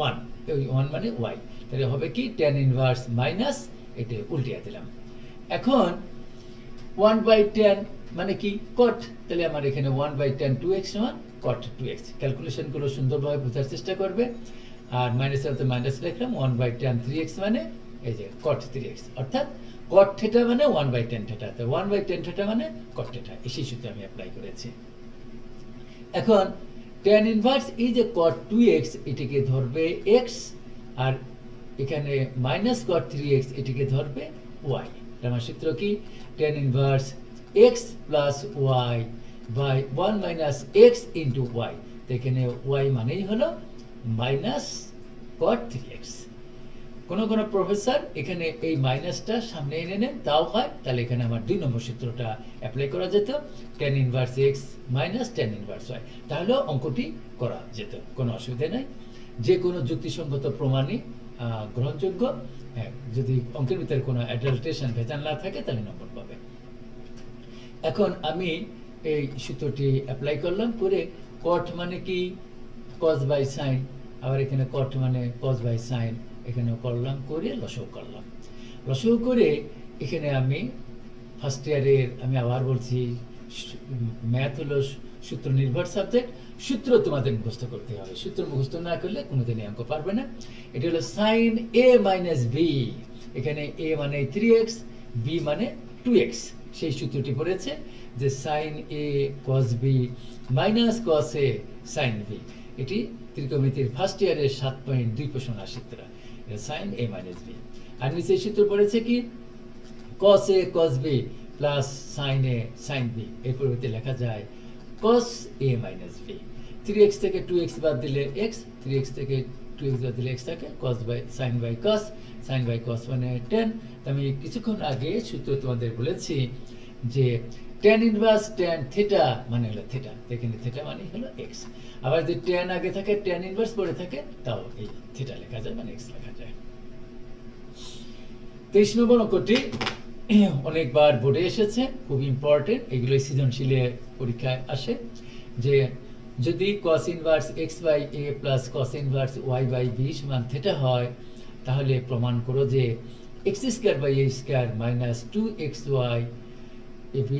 1, এই 1 মানে y। তাহলে হবে কি tan ইনভার্স মাইনাস, এটা উল্টিয়ে দিলাম। এখন 1 বাই 10 মানে কি cot, তাহলে আমার এখানে 1 বাই tan 2x সমান cot 2x। ক্যালকুলেশন গুলো সুন্দরভাবে বোঝার চেষ্টা করবে। আর মাইনাসের সাথে মাইনাস লিখলাম 1 বাই tan 3x মানে এই যে cot 3x, অর্থাৎ cot থিটা মানে 1 বাই tan থিটা। তো 1 বাই tan থিটা মানে cot থিটা। এই সূত্র আমি অ্যাপ্লাই করেছি। এখন tan ইনভার্স এই যে cot 2x এটিকে ধরবে x আর এখানে মাইনাস cot 3x এটিকে ধরবে y। আমার সূত্র কি tan inverse x plus y by 1 minus x into y। এখানে y মানেই হলো মাইনাস cot 3x। কোন কোন প্রফেসর এখানে এই মাইনাসটা সামনে এনে নেন, তাও হয়। তাহলে এখানে আমার 2 নম্বর সূত্রটা অ্যাপ্লাই করা যেত, tan inverse x minus tan inverse y। তাহলে অঙ্কটি করা যেত, কোনো অসুবিধা নাই। যে কোনো যুক্তিসঙ্গত প্রমাণই গ্রহণযোগ্য। যদি অঙ্কের ভিতরে কোনো অ্যাডাল্টেশন ভেজাল না থাকে তাহলে নম্বর পাবে। এখন আমি এই সূত্রটি অ্যাপ্লাই করলাম, করে cot মানে কি cos বাই sin, আবার এখানে cot মানে cos বাই sin, এখানেও করলাম, করে লসও করলাম। লসও করে এখানে আমি ফার্স্ট ইয়ারের, আমি আবার বলছি ম্যাথ হলো সূত্র নির্ভর সাবজেক্ট। সূত্র তোমাদের মুখস্থ করতে হবে। সূত্র মুখস্থ না করলে কোনোদিনই অঙ্ক পারবে না। এটা হলো sin a মাইনাস b। এখানে a মানে 3x, b মানে 2x। সেই সূত্রটি পড়েছে যে sin a cos b minus cos a sin b। এটি ত্রিকোণমিতির ফার্স্ট ইয়ারের 7.2 প্রশ্নের সূত্র। sin a minus b। আর নিচে সূত্র পড়েছে কি cos a cos b plus sin a sin b। এর পরিবর্তে লেখা যায় cos a minus b। 3x থেকে 2x বাদ দিলে x, 3x থেকে 2x বাদ দিলে x থাকে, cos by sin by cos, sin by cos মানে tan। আমি কিছুক্ষণ আগে সূত্র তোমাদের বলেছি যে tan ইনভার্স tan থিটা মানে হলো থিটা, এখানে থিটা মানে হলো x। আবার যদি tan আগে থাকে tan ইনভার্স পরে থাকে তাও এই থিটা লেখা যায়, মানে x লেখা যায়। 23 নম্বর অঙ্কটি অনেকবার বোর্ডে এসেছে, খুব ইম্পর্টেন্ট, এগুলো সৃজনশীলে পরীক্ষায় আসে, যে যদি cos inverse x by a plus cos inverse y by b সমান থিটা হয়, তাহলে প্রমাণ করো যে x square by a square minus 2xy ab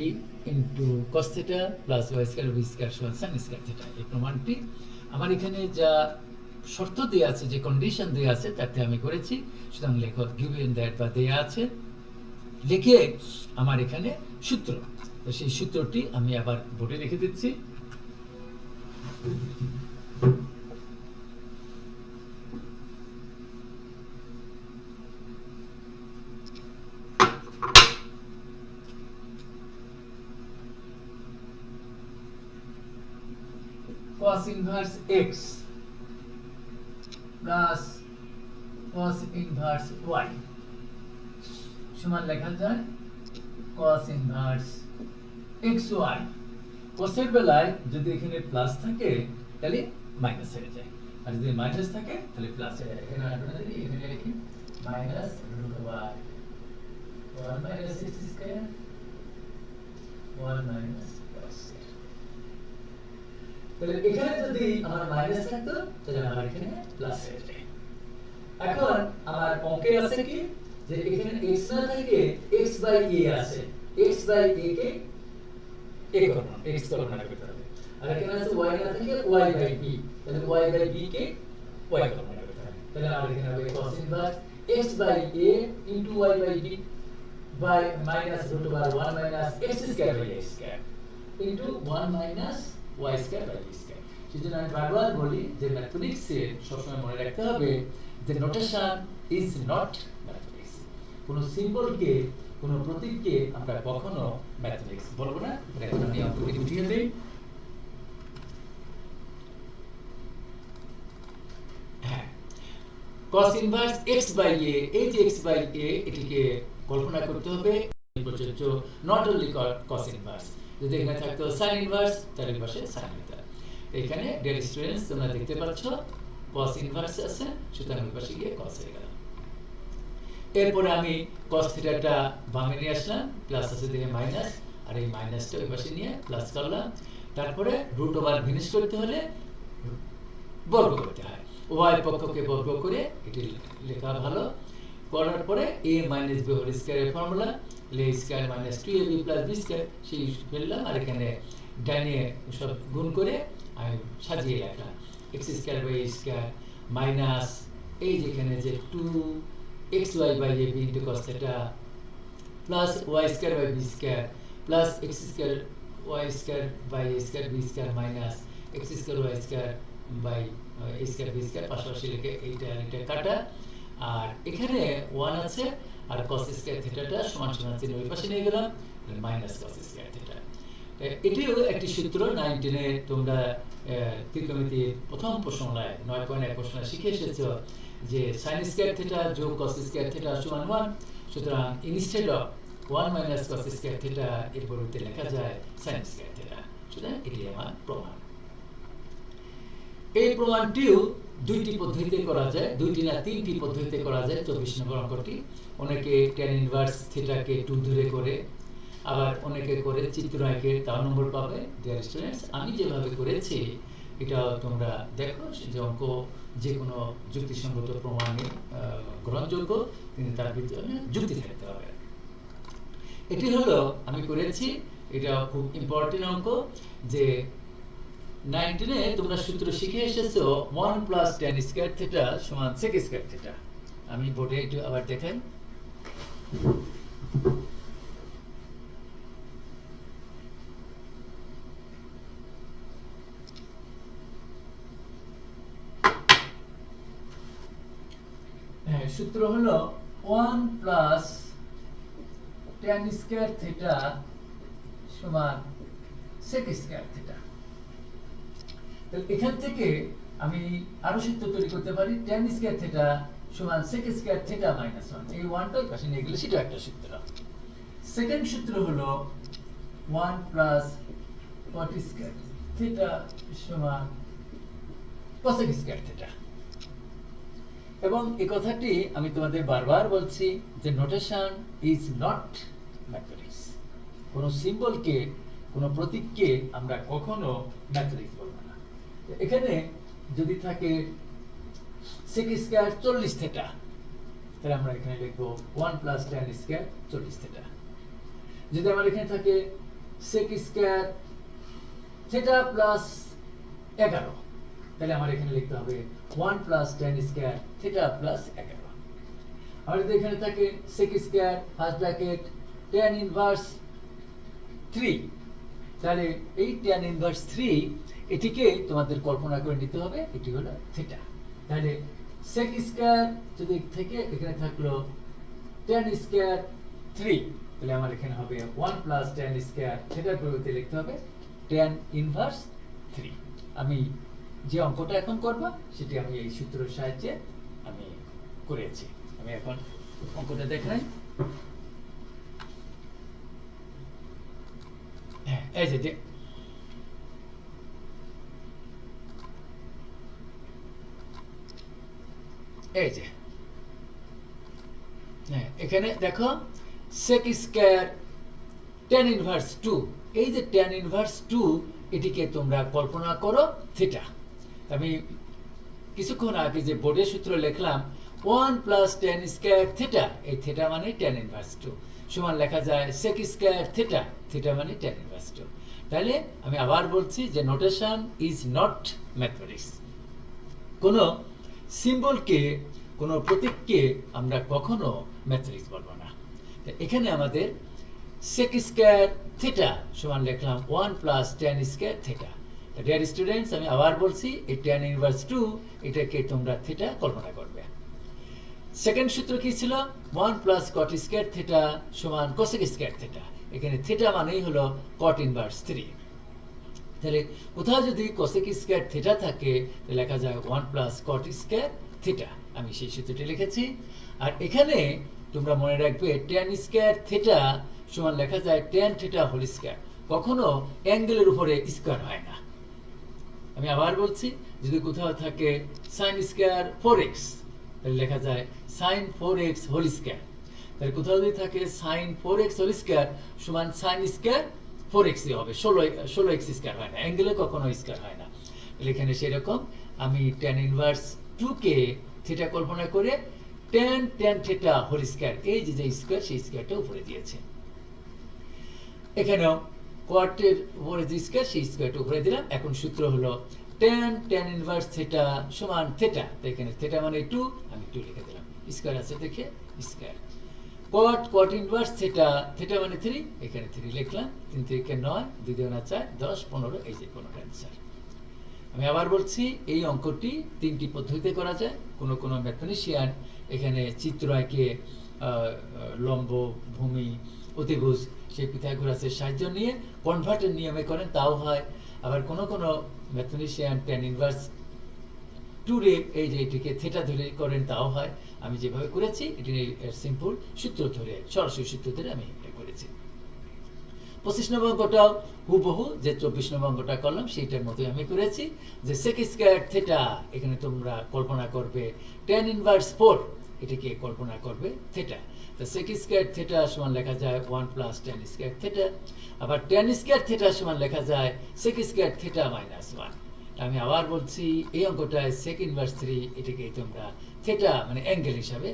into cos theta plus y square b square সমান sin স্কয়ার থিটা। এই প্রমাণটি আমার এখানে যা শর্ত দেওয়া আছে, যে কন্ডিশন দেওয়া আছে তাতে আমি করেছি। সুতরাং লেখো গিভেন দ্যাট বা দেওয়া আছে, লিখে আমার এখানে সূত্র, তো সেই সূত্রটি আমি আবার বোর্ডে লিখে দিচ্ছি। cos inverse x plus cos inverse y সমান লেখা যায় cos inverse xy। cos এর বেলায় যদি এখানে প্লাস থাকে তাহলে মাইনাস হয়ে যায়, আর যদি মাইনাস থাকে তাহলে প্লাস হয়ে যায়। এখানে আপনারা এখানে লিখি minus root over 1 minus x square 1 minus cos। তাহলে এখানে যদি আমার মাইনাস থাকতো তাহলে আমার এখানে প্লাস হয়ে যায়। এখন আমার অঙ্কে আছে কি, যে এখানে x না থাকে x বাই a আছে, x বাই a কে a করব, x গণনা করতে হবে। আর এখানে আছে y না থাকে y বাই b, তাহলে y বাই b কে y গণনা করতে হবে। তাহলে আমার এখানে হবে cos inverse x by a into y by b by minus root over 1 minus x square by a square into 1 minus y square by b square. সেজন্য আমি বারবার বলি যে ম্যাথমেটিক্সে সবসময় মনে রাখতে হবে যে নোটেশন ইজ নট ম্যাথমেটিক্স। কোনো সিম্বলকে, কোনো প্রতীককে আমরা কখনো ম্যাথমেটিক্স বলবো না। এখন আমি অঙ্কটি বুঝিয়ে দেই। হ্যাঁ, cos inverse x by a, এই যে x বাই a এটিকে কল্পনা করতে হবে প্রযোজ্য নট অনলি cos ইনভার্স। যদি এখানে থাকতো sin ইনভার্স তার পাশে sin নিতে। এখানে ডিয়ার স্টুডেন্টস তোমরা দেখতে পাচ্ছ cos ইনভার্স আছে, সুতরাং ওই পাশে গিয়ে cos হয়ে গেল। এরপরে আমি cos থিটাটা বামে নিয়ে আসলাম, প্লাস আছে দিকে মাইনাস, আর এই মাইনাসটা ওই পাশে নিয়ে প্লাস করলাম। তারপরে রুট ওভার ভিনিশ করতে হলে বর্গ করতে হয়, উভয় পক্ষকে বর্গ করে এটি লেখা ভালো। করার পরে a মাইনাস b হোল স্কয়ারের formula, a square minus 2ab plus b square সেই ফেললাম, আর এখানে ডাইনে সব গুণ করে আমি সাজিয়ে রাখলাম x square by a square minus এই যেখানে যে 2xy by ab into cos theta plus y square by b square plus x square y square by a square b square minus x square y square by a square b square, পাশাপাশি লিখে এইটা এটা কাটা। আর এখানে 1 আছে, আর cos স্কয়ার থিটাটা সমান সমান চিহ্ন ওই পাশে নিয়ে গেলাম, মাইনাস cos স্কয়ার থিটা। এটিও একটি সূত্র 19 এ তোমরা ত্রিকোণমিতির প্রথম প্রশ্নলায় 9.1 প্রশ্নলায় শিখে এসেছো যে sin স্কয়ার থিটা যোগ cos স্কয়ার থিটা সমান 1। সুতরাং instead of 1 minus cos square theta এর পরিবর্তে লেখা যায় sin স্কয়ার থিটা। সুতরাং এটি আমার প্রমাণ। এই প্রমাণটিও দুইটি পদ্ধতিতে করা যায়, দুইটি না তিনটি পদ্ধতিতে করা যায়। 24 নম্বর অঙ্কটি অনেকে tan ইনভার্স থিটাকে 2 ধরে করে, আবার অনেকে করে চিত্র এঁকে, তাও নম্বর পাবে। ডিয়ার স্টুডেন্টস, আমি যেভাবে করেছি এটা তোমরা দেখো যে অঙ্ক যে কোনো যুক্তিসঙ্গত প্রমাণে গ্রহণযোগ্য, কিন্তু তার ভিতরে যুক্তি থাকতে হবে। এটি হলো আমি করেছি, এটা খুব ইম্পর্টেন্ট অঙ্ক, যে 19 এ তোমরা সূত্র শিখে এসেছো 1 প্লাস tan স্কয়ার থিটা সমান sec স্কয়ার থিটা। আমি বোর্ডে একটু আবার দেখাই। হ্যাঁ, সূত্র হলো 1 প্লাস tan স্কয়ার থিটা সমান sec স্কয়ার থিটা। এখান থেকে আমি আরো সূত্র তৈরি করতে পারি, tan স্কয়ার থিটা সমান sec স্কয়ার থিটা মাইনাস 1। এই 1টা পাশে নিয়ে গেলে সেটা একটা সূত্র। সেকেন্ড সূত্র হলো 1 প্লাস cot স্কয়ার থিটা সমান cosec স্কয়ার থিটা। এবং এই কথাটি আমি তোমাদের বারবার বলছি যে নোটেশন ইজ নট ম্যাথমেটিক্স। কোনো সিম্বলকে, কোনো প্রতীককে আমরা কখনো ম্যাথমেটিক্স বলবো না। এখানে যদি থাকে sec স্কয়ার 40 থিটা, তাহলে আমরা এখানে লিখবো 1 প্লাস tan স্কয়ার 40 থিটা। যদি আমার এখানে থাকে sec স্কয়ার থিটা প্লাস 11, তাহলে আমার এখানে লিখতে হবে 1 plus tan square theta plus 11। আর যদি এখানে থাকে sec square first bracket tan inverse 3, তাহলে এই tan ইনভার্স 3 এটিকে তোমাদের কল্পনা করে নিতে হবে এটি হলো থিটা। তাহলে sec স্কয়ার যদি থেকে এখানে থাকলো tan স্কয়ার 3, তাহলে আমার এখানে হবে 1 প্লাস tan স্কয়ার থিটার পরিবর্তে লিখতে হবে tan ইনভার্স 3। আমি যে অঙ্কটা এখন করব সেটি আমি এই সূত্রের সাহায্যে আমি করেছি। আমি এখন অঙ্কটা দেখাই। হ্যাঁ, এই যে হ্যাঁ, এখানে দেখো sec স্কয়ার tan ইনভার্স 2, এই যে tan ইনভার্স 2 এটিকে তোমরা কল্পনা করো থিটা। আমি কিছুক্ষণ আগে যে বোর্ডের সূত্র লিখলাম 1 প্লাস tan স্কয়ার থিটা, এই থিটা মানে tan ইনভার্স 2 সমান লেখা যায় sec স্কয়ার থিটা, থিটা মানে tan ইনভার্স 2। তাহলে আমি আবার বলছি যে নোটেশন ইজ নট ম্যাথমেটিক্স। কোনো সিম্বলকে, কোনো প্রতীককে আমরা কখনো ম্যাথমেটিক্স বলবো না। এখানে আমাদের sec স্কয়ার থিটা সমান লিখলাম 1 plus tan square theta. Dear students, আমি আবার বলছি এই tan ইনভার্স 2 এটাকে তোমরা থিটা কল্পনা করবে। সেকেন্ড সূত্র কি ছিল? 1 প্লাস cot স্কয়ার থিটা সমান cosec স্কয়ার থিটা। এখানে থিটা মানেই হলো cot ইনভার্স 3। তাহলে কোথাও যদি cosec স্কয়ার থিটা থাকে তাহলে লেখা যায় 1 প্লাস cot স্কয়ার থিটা। আমি সেই সূত্রটি লিখেছি। আর এখানে তোমরা মনে রাখবে tan স্কয়ার থিটা সমান লেখা যায় tan থিটা হোল স্কয়ার। কখনো অ্যাঙ্গেলের উপরে স্কয়ার হয় না। আমি আবার বলছি, যদি কোথাও থাকে sin স্কয়ার 4x, তাহলে লেখা যায় sin 4x হোল স্কয়ার। তাহলে কোথাও যদি থাকে sin 4x হোল স্কয়ার সমান sin স্কয়ার 4x হবে, 16x স্কয়ার হয় না, অ্যাঙ্গেলে কখনো স্কয়ার হয় না। তাহলে এখানে সেরকম আমি tan ইনভার্স 2 কে থিটা কল্পনা করে tan থিটা হোল স্কয়ার, এই যে স্কয়ার সেই স্কয়ারটা উপরে দিয়েছে। এখানেও cot এর উপরে যে স্কয়ার সেই স্কয়ারটা উপরে দিলাম। এখন সূত্র হলো tan ইনভার্স থিটা সমান থিটা। তাই এখানে থিটা মানে 2, আমি 2 লিখে দিলাম। স্কয়ার আছে দেখে square. cot inverse theta, theta মানে 3, এখানে 3 লিখলাম। 3 থেকে 9, 2 2 4, 10 15, এই যে 15 অ্যানসার। আমি আবার বলছি এই অঙ্কটি তিনটি পদ্ধতিতে করা যায়। কোন ম্যাথমেটিশিয়ান এখানে চিত্র এঁকে লম্ব, ভূমি, অতিভুজ সেই পিথাগোরাসের সাহায্য নিয়ে কনভার্টের নিয়মে করেন, তাও হয়। আবার কোন ম্যাথমেটিশিয়ান tan ইনভার্স 2 রে এই যে এটিকে থিটা ধরে করেন, তাও হয়। আমি যেভাবে করেছি এটি সিম্পল সূত্র ধরে, সরাসরি সূত্র ধরে আমি এটা করেছি। 25 নম্বর অঙ্কটাও হুবহু যে 24 নম্বর অঙ্কটা করলাম সেইটার মতোই আমি করেছি। যে sec স্কয়ার থিটা এখানে তোমরা কল্পনা করবে tan ইনভার্স 4, এটাকে কল্পনা করবে থিটা। তো sec স্কয়ার থিটা সমান লেখা যায় 1 প্লাস tan স্কয়ার থিটা। আবার tan স্কয়ার থিটা সমান লেখা যায় sec স্কয়ার থিটা মাইনাস 1। আমি আবার বলছি এই অঙ্কটায় sec ইনভার্স 3 এটাকে তোমরা থিটা মানে অ্যাঙ্গেল হিসাবে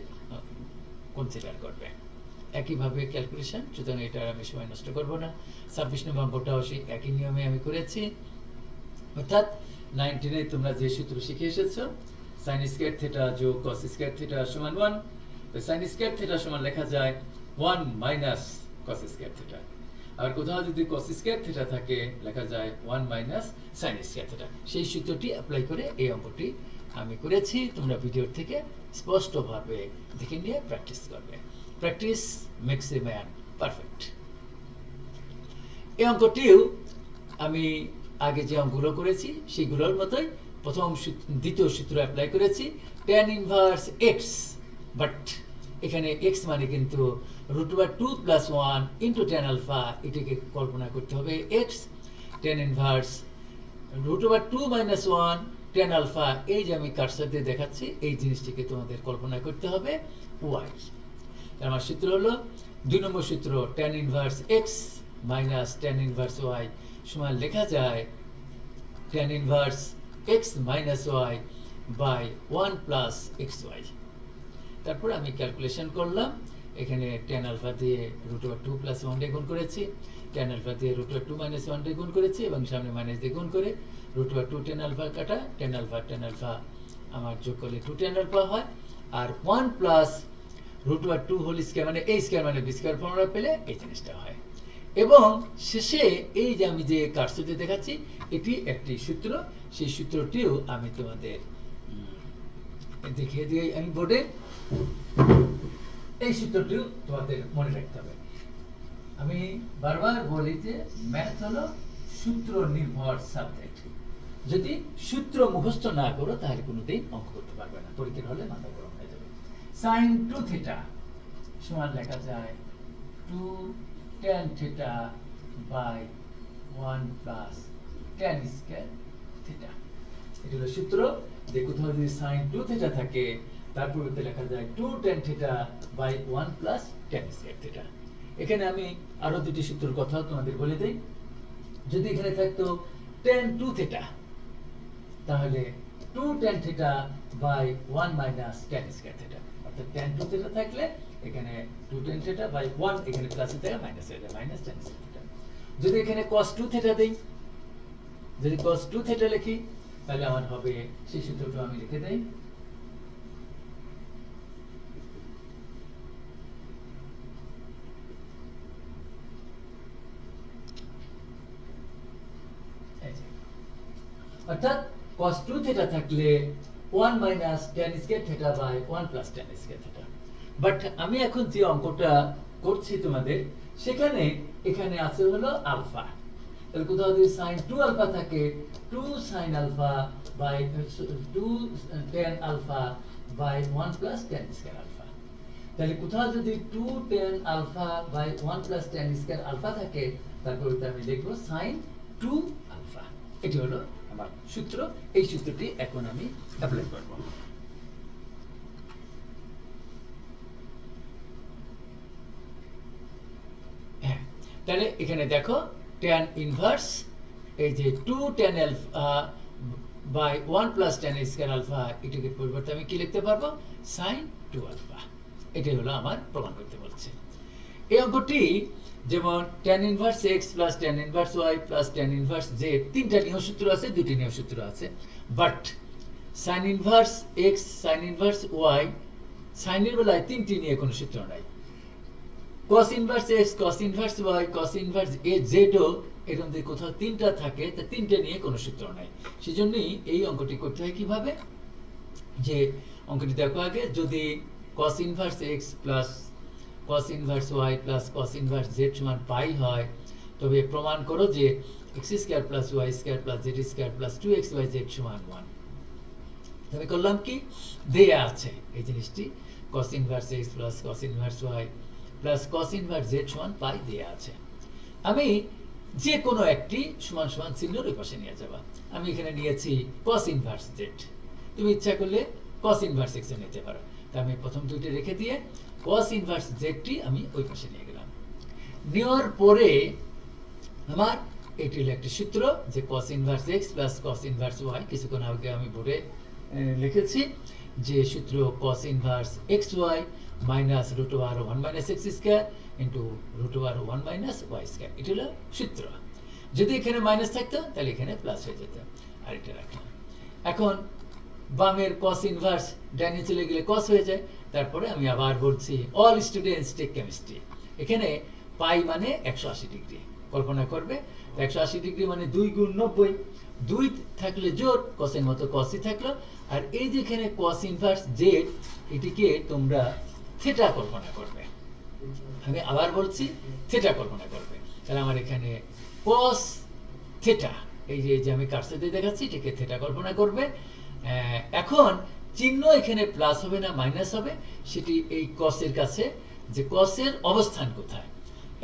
কনসিডার করবে। একইভাবে ক্যালকুলেশন, সুতরাং এটা আমি সময় নষ্ট করব না। 26 নম্বর অঙ্কটাও সেই একই নিয়মে আমি করেছি। অর্থাৎ 19 এ তোমরা যে সূত্র শিখে এসেছো sin স্কয়ার থিটা যোগ cos স্কয়ার থিটা সমান 1। তো sin স্কয়ার থিটা সমান লেখা যায় 1 মাইনাস cos স্কয়ার থিটা। আর কোথাও যদি cos স্কয়ার থিটা থাকে লেখা যায় 1 মাইনাস sin স্কয়ার থিটা। সেই সূত্রটি অ্যাপ্লাই করে এই অঙ্কটি আমি করেছি। তোমরা ভিডিও থেকে স্পষ্টভাবে দেখে নিয়ে প্র্যাকটিস করবে। Practice makes a man perfect. এই অঙ্কটিও আমি আগে যে অঙ্কগুলো করেছি সেগুলোর মতোই প্রথম দ্বিতীয় সূত্র অ্যাপ্লাই করেছি tan ইনভার্স x, বাট এখানে x মানে কিন্তু √2 প্লাস 1 ইন্টু টেন আলফা, এটাকে কল্পনা করতে হবে x, tan inverse √2 minus 1 tan alpha, এই যে আমি কার্সর দিয়ে দেখাচ্ছি এই জিনিসটিকে তোমাদের কল্পনা করতে হবে ওয়াই। আমার সূত্র হলো 2 নম্বর সূত্র, tan inverse x minus tan inverse y সমান লেখা যায় tan inverse x minus y by 1 plus x y. তারপর আমি ক্যালকুলেশন করলাম, এখানে টেন আলফা দিয়ে √2 প্লাস 1 দিয়ে গুণ করেছি, টেন আলফা দিয়ে √2 মাইনাস 1 দিয়ে গুণ করেছি এবং সামনে মাইনাস দিয়ে গুণ করে √2 টেন আলফা কাটা, টেন আলফা আমার যোগ করলে 2 টেন আলফা হয়, আর 1 প্লাস √2 হোল স্কয়ার মানে a স্কয়ার মানে b স্কয়ার ফর্মুলা পেলে এই জিনিসটা হয়। এবং শেষে এই যে আমি যে কার্সতে দেখাচ্ছি এটি একটি সূত্র, সেই সূত্রটিও আমি তোমাদের দেখিয়ে দিয়ে আমি বোর্ডে, এই সূত্রটিও তোমাদের মনে রাখতে হবে। আমি বারবার বলি যে ম্যাথ হলো সূত্র নির্ভর সাবজেক্ট। যদি সূত্র মুখস্থ না করো তাহলে কোনোদিন অঙ্ক করতে পারবে না, পরীক্ষার হলে মাথা গরম হয়ে যাবে। sin 2 থিটা সমান লেখা যায় 2 tan theta by 1 plus tan square theta. এটা হলো সূত্র, যে কোথাও যদি sin 2 থিটা থাকে তার পরিবর্তে লেখা যায় 2 tan theta by 1 plus tan square theta. এখানে আমি আরো দুটি সূত্রের কথা তোমাদের বলে দেই। যদি এখানে থাকতো tan 2 থিটা তাহলে 2 tan theta by 1 minus tan square theta, অর্থাৎ tan 2 থিটা থাকলে এখানে 2 tan থিটা বাই 1, এখানে প্লাস থেকে মাইনাস হয়ে যায়, মাইনাস tan স্কয়ার থিটা। যদি এখানে cos 2 থিটা দেই, যদি cos 2 থিটা লিখি তাহলে আমার হবে, সেই সূত্রটা আমি লিখে দেই, অর্থাৎ cos 2 থিটা থাকলে 1 minus tan square theta by 1 plus tan square theta. But আমি এখন যে অঙ্কটা করছি তোমাদের, সেখানে এখানে আছে হলো আলফা, তাহলে কোথাও যদি sin 2 আলফা থাকে 2 sin alpha by 2 tan alpha by 1 plus tan square alpha. তাহলে কোথাও যদি 2 tan alpha by 1 plus tan square alpha থাকে তারপর আমি লিখব sin 2 আলফা। এটি হলো আমার সূত্র, এই সূত্রটি এখন আমি অ্যাপ্লাই করব। হ্যাঁ, তাহলে এখানে দেখো tan ইনভার্স এই যে 2 tan alpha by 1 plus tan square alpha, এটাকে পরিবর্তে আমি কি লিখতে পারবো, sin 2 আলফা। এটাই হলো আমার প্রমাণ করতে বলছে। এই অঙ্কটি যেমন tan inverse x plus tan inverse y plus tan inverse z, তিনটা নিয়ম সূত্র আছে, দুটি নিয়ম সূত্র আছে। But sin inverse x, sin inverse y, sin এর বেলায় তিনটি নিয়ে কোনো সূত্র নাই। cos inverse x, cos inverse y, cos inverse z ও এরকম যদি কোথাও তিনটা থাকে তা তিনটা নিয়ে কোনো সূত্র নাই। সেজন্যই এই অঙ্কটি করতে হয় কিভাবে, যে অঙ্কটি দেখো আগে, যদি cos inverse x plus cos inverse y plus cos inverse z সমান পাই হয়, তবে প্রমাণ করো যে x square plus y square plus z square plus 2xyz সমান 1। আমি করলাম কি, দেয়া আছে এই জিনিসটি, cos inverse x plus cos inverse y plus cos inverse z সমান পাই দেয়া আছে। আমি যে কোনো একটি সমান সমান চিহ্নের ওই পাশে নিয়ে যাবা। আমি এখানে নিয়েছি cos ইনভার্স z, তুমি ইচ্ছা করলে cos ইনভার্স x নিতে পারো। তা আমি প্রথম দুইটা রেখে দিয়ে cos ইনভার্স z টি আমি ওই পাশে নিয়ে গেলাম। নেওয়ার পরে আমার এটি হলো একটি সূত্র, যে cos inverse x plus cos inverse y, কিছুক্ষণ আগে আমি বোর্ডে লিখেছি যে সূত্র cos inverse xy minus √1 minus x square into √1 minus y square, এটা হলো সূত্র। যদি এখানে মাইনাস থাকতো তাহলে এখানে প্লাস হয়ে যেত, আর এটা রাখলাম। এখন বামের cos ইনভার্স ডাইনে চলে গেলে cos হয়ে যায়। তারপরে আমি আবার বলছি অল স্টুডেন্টস টেক কেমিস্ট্রি, এখানে পাই মানে 180 ডিগ্রি, কল্পনা করবে 180 ডিগ্রি মানে 2 গুণ 90, 2 থাকলে জোর, cos এর মতো cos ই থাকলো, আর এই যে এখানে cos ইনভার্স z, এটিকে তোমরা থিটা কল্পনা করবে। আমি আবার বলছি থিটা কল্পনা করবে। তাহলে আমার এখানে cos থিটা, এই যে আমি কার্সর দিয়ে দেখাচ্ছি, এটাকে থিটা কল্পনা করবে। এখন চিহ্ন এখানে প্লাস হবে না মাইনাস হবে, সেটি এই cos এর কাছে যে কসের অবস্থান কোথায়।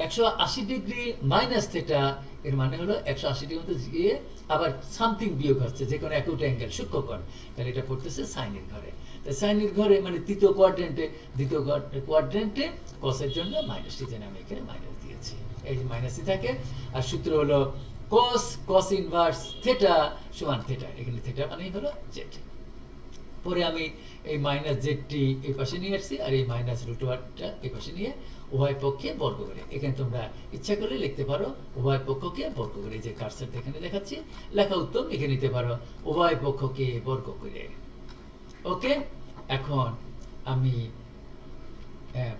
180 ডিগ্রি মাইনাস থিটা এর মানে হলো 180 ডিগ্রি মধ্যে গিয়ে আবার সামথিং বিয়োগ হচ্ছে, যে কোনো অ্যাকুট অ্যাঙ্গেল সূক্ষ্মকোণ, তাহলে এটা পড়তেছে সাইনের ঘরে। তাই সাইনের ঘরে মানে তৃতীয় কোয়াড্রেন্টে, দ্বিতীয় কোয়াড্রেন্টে কসের জন্য মাইনাস থিটা, আমি এখানে মাইনাস দিয়েছি, এই যে মাইনাসই থাকে। আর সূত্র হলো কস ইনভার্স থিটা সমান থিটা, এখানে থিটা মানেই হলো জেড। পরে আমি এই মাইনাস জেডটি এই পাশে নিয়ে আসছি, আর এই মাইনাস রুট ওয়ারটা এই পাশে নিয়ে উভয় পক্ষে বর্গ করে, এখানে তোমরা ইচ্ছা করলে লিখতে পারো উভয় পক্ষকে বর্গ করে, যে কার্সরটা এখানে দেখাচ্ছি, লেখা উত্তম লিখে নিতে পারো উভয় পক্ষকে বর্গ করে। ওকে, এখন আমি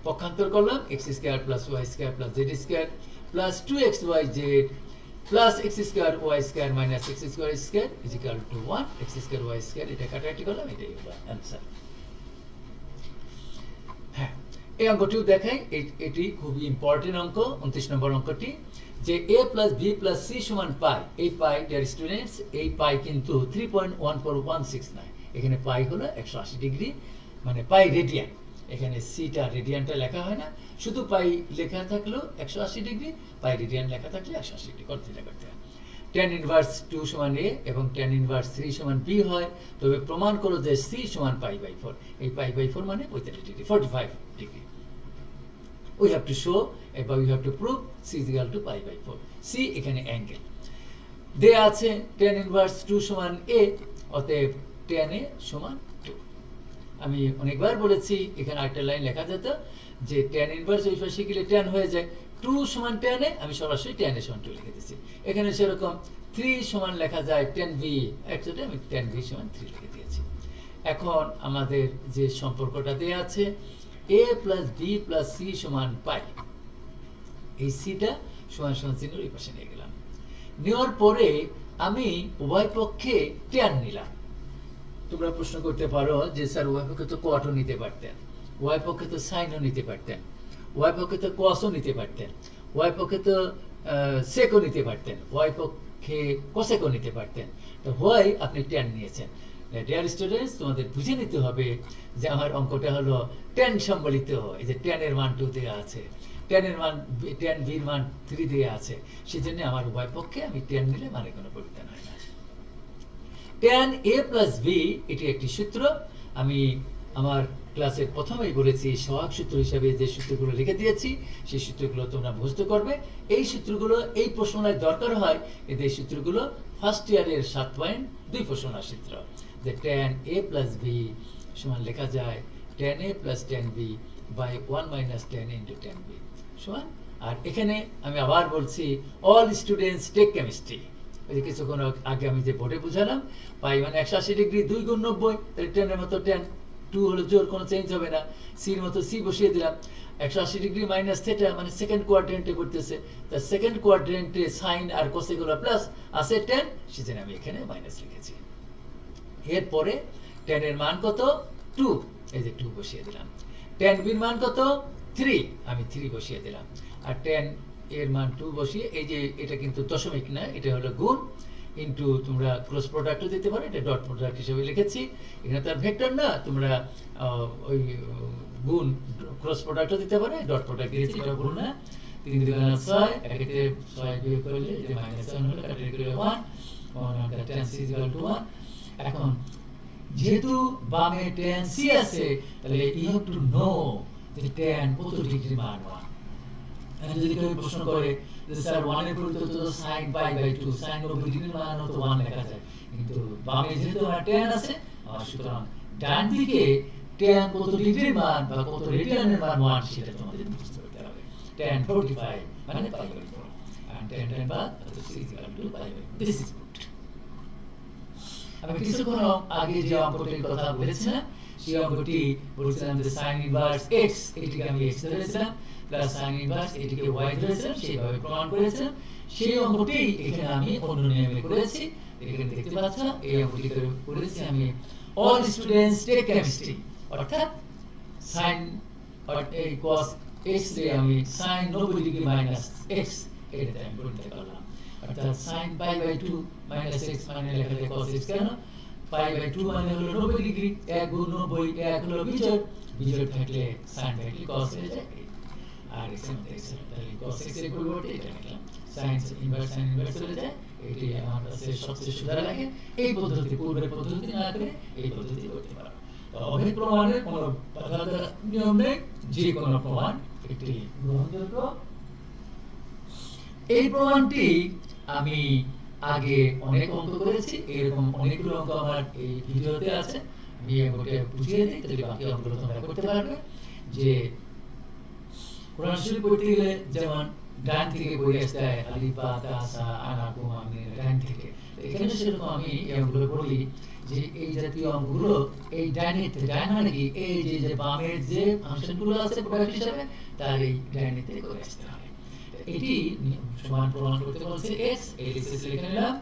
পক্ষান্তর করলাম, x square plus y square plus z square plus 2xyz plus x square y square minus x square square is equal to 1, x square y square, এটা কাটাকাটি করলাম, এটাই হলো অ্যান্সার। হ্যাঁ, এই অঙ্কটিও দেখাই, এটি খুবই ইম্পর্টেন্ট অঙ্ক, 29 নম্বর অঙ্কটি, যে a plus b plus c সমান পাই। এই পাই ডিয়ার স্টুডেন্টস, এই পাই কিন্তু 3.1416 এখানে পাই হলো 180 ডিগ্রি, মানে পাই রেডিয়ান। এখানে সিটা রেডিয়ানটা লেখা হয় না, শুধু পাই লেখা থাকলেও 180 ডিগ্রি, পাই রেডিয়ান লেখা থাকলে 180 ডিগ্রি করতে হয়। tan ইনভার্স 2 সমান a এবং tan ইনভার্স 3 সমান b হয়, তবে প্রমাণ করো যে c সমান পাই বাই 4। এই পাই বাই 4 মানে 45 degree, 45 degree. We have to show এবং we have to prove c is equal to pi by 4. c এখানে অ্যাঙ্গেল দেয়া আছে, tan ইনভার্স 2 সমান a, অতএব tan a সমান 2। আমি অনেকবার বলেছি, এখানে আরেকটা লাইন লেখা যেত যে tan ইনভার্স ওই পাশে গেলে tan হয়ে যায়, 2 সমান tan a, আমি সরাসরি tan a সমান 2 লিখে দিয়েছি। এখানে সেরকম 3 সমান লেখা যায় tan v, অ্যাকচুয়ালি আমি tan v সমান 3 লিখে দিয়েছি। এখন আমাদের যে সম্পর্কটা দেয়া আছে a plus b plus c সমান পাই, এই সিটা সমান সমান চিহ্ন এই পাশে নিয়ে গেলাম। নেওয়ার পরে আমি উভয় পক্ষে tan নিলাম। তোমরা প্রশ্ন করতে পারো যে স্যার উভয় পক্ষে তো কটও নিতে পারতেন, উভয় পক্ষে তো সাইনও নিতে পারতেন, উভয় পক্ষে তো কসও নিতে পারতেন, উভয় পক্ষে তো সেকও নিতে পারতেন, উভয় পক্ষে কোসেকও নিতে পারতেন, তো হোয়াই আপনি tan নিয়েছেন। ডিয়ার স্টুডেন্টস, তোমাদের বুঝে নিতে হবে যে আমার অঙ্কটা হলো tan সম্বলিত, এই যে tan এর মান 2 দেওয়া আছে, tan এর মান tan v এর মান 3 দেওয়া আছে, সেজন্য আমার উভয় পক্ষে আমি tan নিলে মানে কোনো পরিবর্তন হয় না। tan a প্লাস b এটি একটি সূত্র, আমি আমার ক্লাসের প্রথমেই বলেছি সহায়ক সূত্র হিসেবে যে সূত্রগুলো লিখে দিয়েছি সেই সূত্রগুলো তোমরা মুখস্থ করবে। এই সূত্রগুলো এই প্রশ্নের দরকার হয়, এই সূত্রগুলো ফার্স্ট ইয়ারের 7.2 প্রশ্নের সূত্র, যে tan a প্লাস b সমান লেখা যায় tan a plus tan b by 1 minus tan into tan b সমান। আর এখানে আমি আবার বলছি, অল স্টুডেন্টস টেক কেমিস্ট্রি। ওই যে কিছুক্ষণ আগে আমি যে বোর্ডে বুঝালাম, পাই মানে 180 ডিগ্রি, 2 গুণ 90, তাহলে tan এর মতো tan, 2 হলো জোর, কোনো চেঞ্জ হবে না, সি এর মতো সি বসিয়ে দিলাম। 180 ডিগ্রি মাইনাস থিটা মানে সেকেন্ড কোয়াড্রেন্টে করতেছে, তা সেকেন্ড কোয়াড্রেন্টে সাইন আর কোস এগুলো প্লাস আছে tan, সেজন্য আমি এখানে মাইনাস লিখেছি। এরপরে tan এর মান কত 2, এই যে 2 বসিয়ে দিলাম। tan b এর মান কত 3, আমি 3 বসিয়ে দিলাম। আর tan এর মান 2 বসিয়ে, এই যে এটা কিন্তু দশমিক না, এটা হলো গুণ, ইনটু তোমরা ক্রস প্রোডাক্টও দিতে পারো, এটা ডট প্রোডাক্ট হিসেবে লিখেছি, এখানে তার ভেক্টর না, তোমরা ওই গুণ ক্রস প্রোডাক্টও দিতে পারো, ডট প্রোডাক্ট দিয়েছি, এটা ভুল না। 3 × 6, এটাকে 6 বিয়োগ করলে যে -1 হলো, কাটে গেলে 1 tan c = 1। এখন যেহেতু বামে tan c আছে, তাহলে you have to know যে tan কত ডিগ্রি মান 1। এখন যদি কেউ প্রশ্ন করে যে স্যার 1 এর পরিবর্তে তো sin pi by 2, sin 90 degree মান তো 1 লেখা যায়, কিন্তু বামে যেহেতু আমার tan আছে, সুতরাং ডান দিকে tan কত ডিগ্রির মান বা কত রেডিয়ানের মান 1 সেটা তোমাদের বুঝতে করতে হবে। tan 45 মানে পাই বাই 4, and tan বাদ c = pi by 4। This is good. আমি কিছুক্ষণ আগে যে অঙ্কটির কথা বলেছিলাম, সেই অঙ্কটি বলেছিলাম যে sin ইনভার্স x, এটিকে আমি x ধরেছিলাম, প্লাস sin ইনভার্স এটিকে y ধরেছিলাম, সেইভাবে প্রমাণ করেছিলাম। সেই অঙ্কটি এখানে আমি অন্য নিয়মে করেছি, এখানে দেখতে পাচ্ছ, এই অঙ্কটি করেছি আমি অল স্টুডেন্টস টেক কেমিস্ট্রি, অর্থাৎ sin এই cos x রে আমি sin 90 ডিগ্রি মাইনাস x এটাতে আমি করতে পারলাম, অর্থাৎ sin pi by 2 minus x মানে লেখা যায় cos x, কেন পাই বাই 2 মানে হলো 90 ডিগ্রি, 1 গুণ 90, 1 হলো বিজোড়, বিজোড় থাকলে sin থাকলে cos হয়ে যায়। আর এক্সের মধ্যে এক্স তাহলে cos x এর পরিবর্তে এটা লিখলাম sin ইনভার্স চলে যায় এটি আমার কাছে সবচেয়ে সুবিধা লাগে এই পদ্ধতি পূর্বের পদ্ধতি না করে এই পদ্ধতি করতে পারো তো অভেদ প্রমাণের কোনো বাধা নিয়ম নেই যে কোনো প্রমাণ একটি গ্রহণযোগ্য এই প্রমাণটি আমি আগে অনেক অঙ্ক করেছি এরকম অনেকগুলো অঙ্ক আমার এই ভিডিওতে আছে আমি ওটা বুঝিয়ে দিই তাহলে বাকি অঙ্কগুলো তোমরা করতে পারবে যে কোরআন শরীফ পড়তে গেলে যেমন ডান থেকে বই আসতে হয় আলিফ বা তা সা আনা কুম আমি ডান থেকে এখানে সেরকম আমি এই অঙ্কগুলো বলি যে এই জাতীয় অঙ্কগুলো এই ডাইনিতে ডান মানে কি এই যে বামের যে ফাংশনগুলো আছে প্রোডাক্ট হিসাবে তার এই ডাইনিতে করে আসতে হবে এটি সমান প্রমাণ করতে বলছে x এই লিখে লিখে নিলাম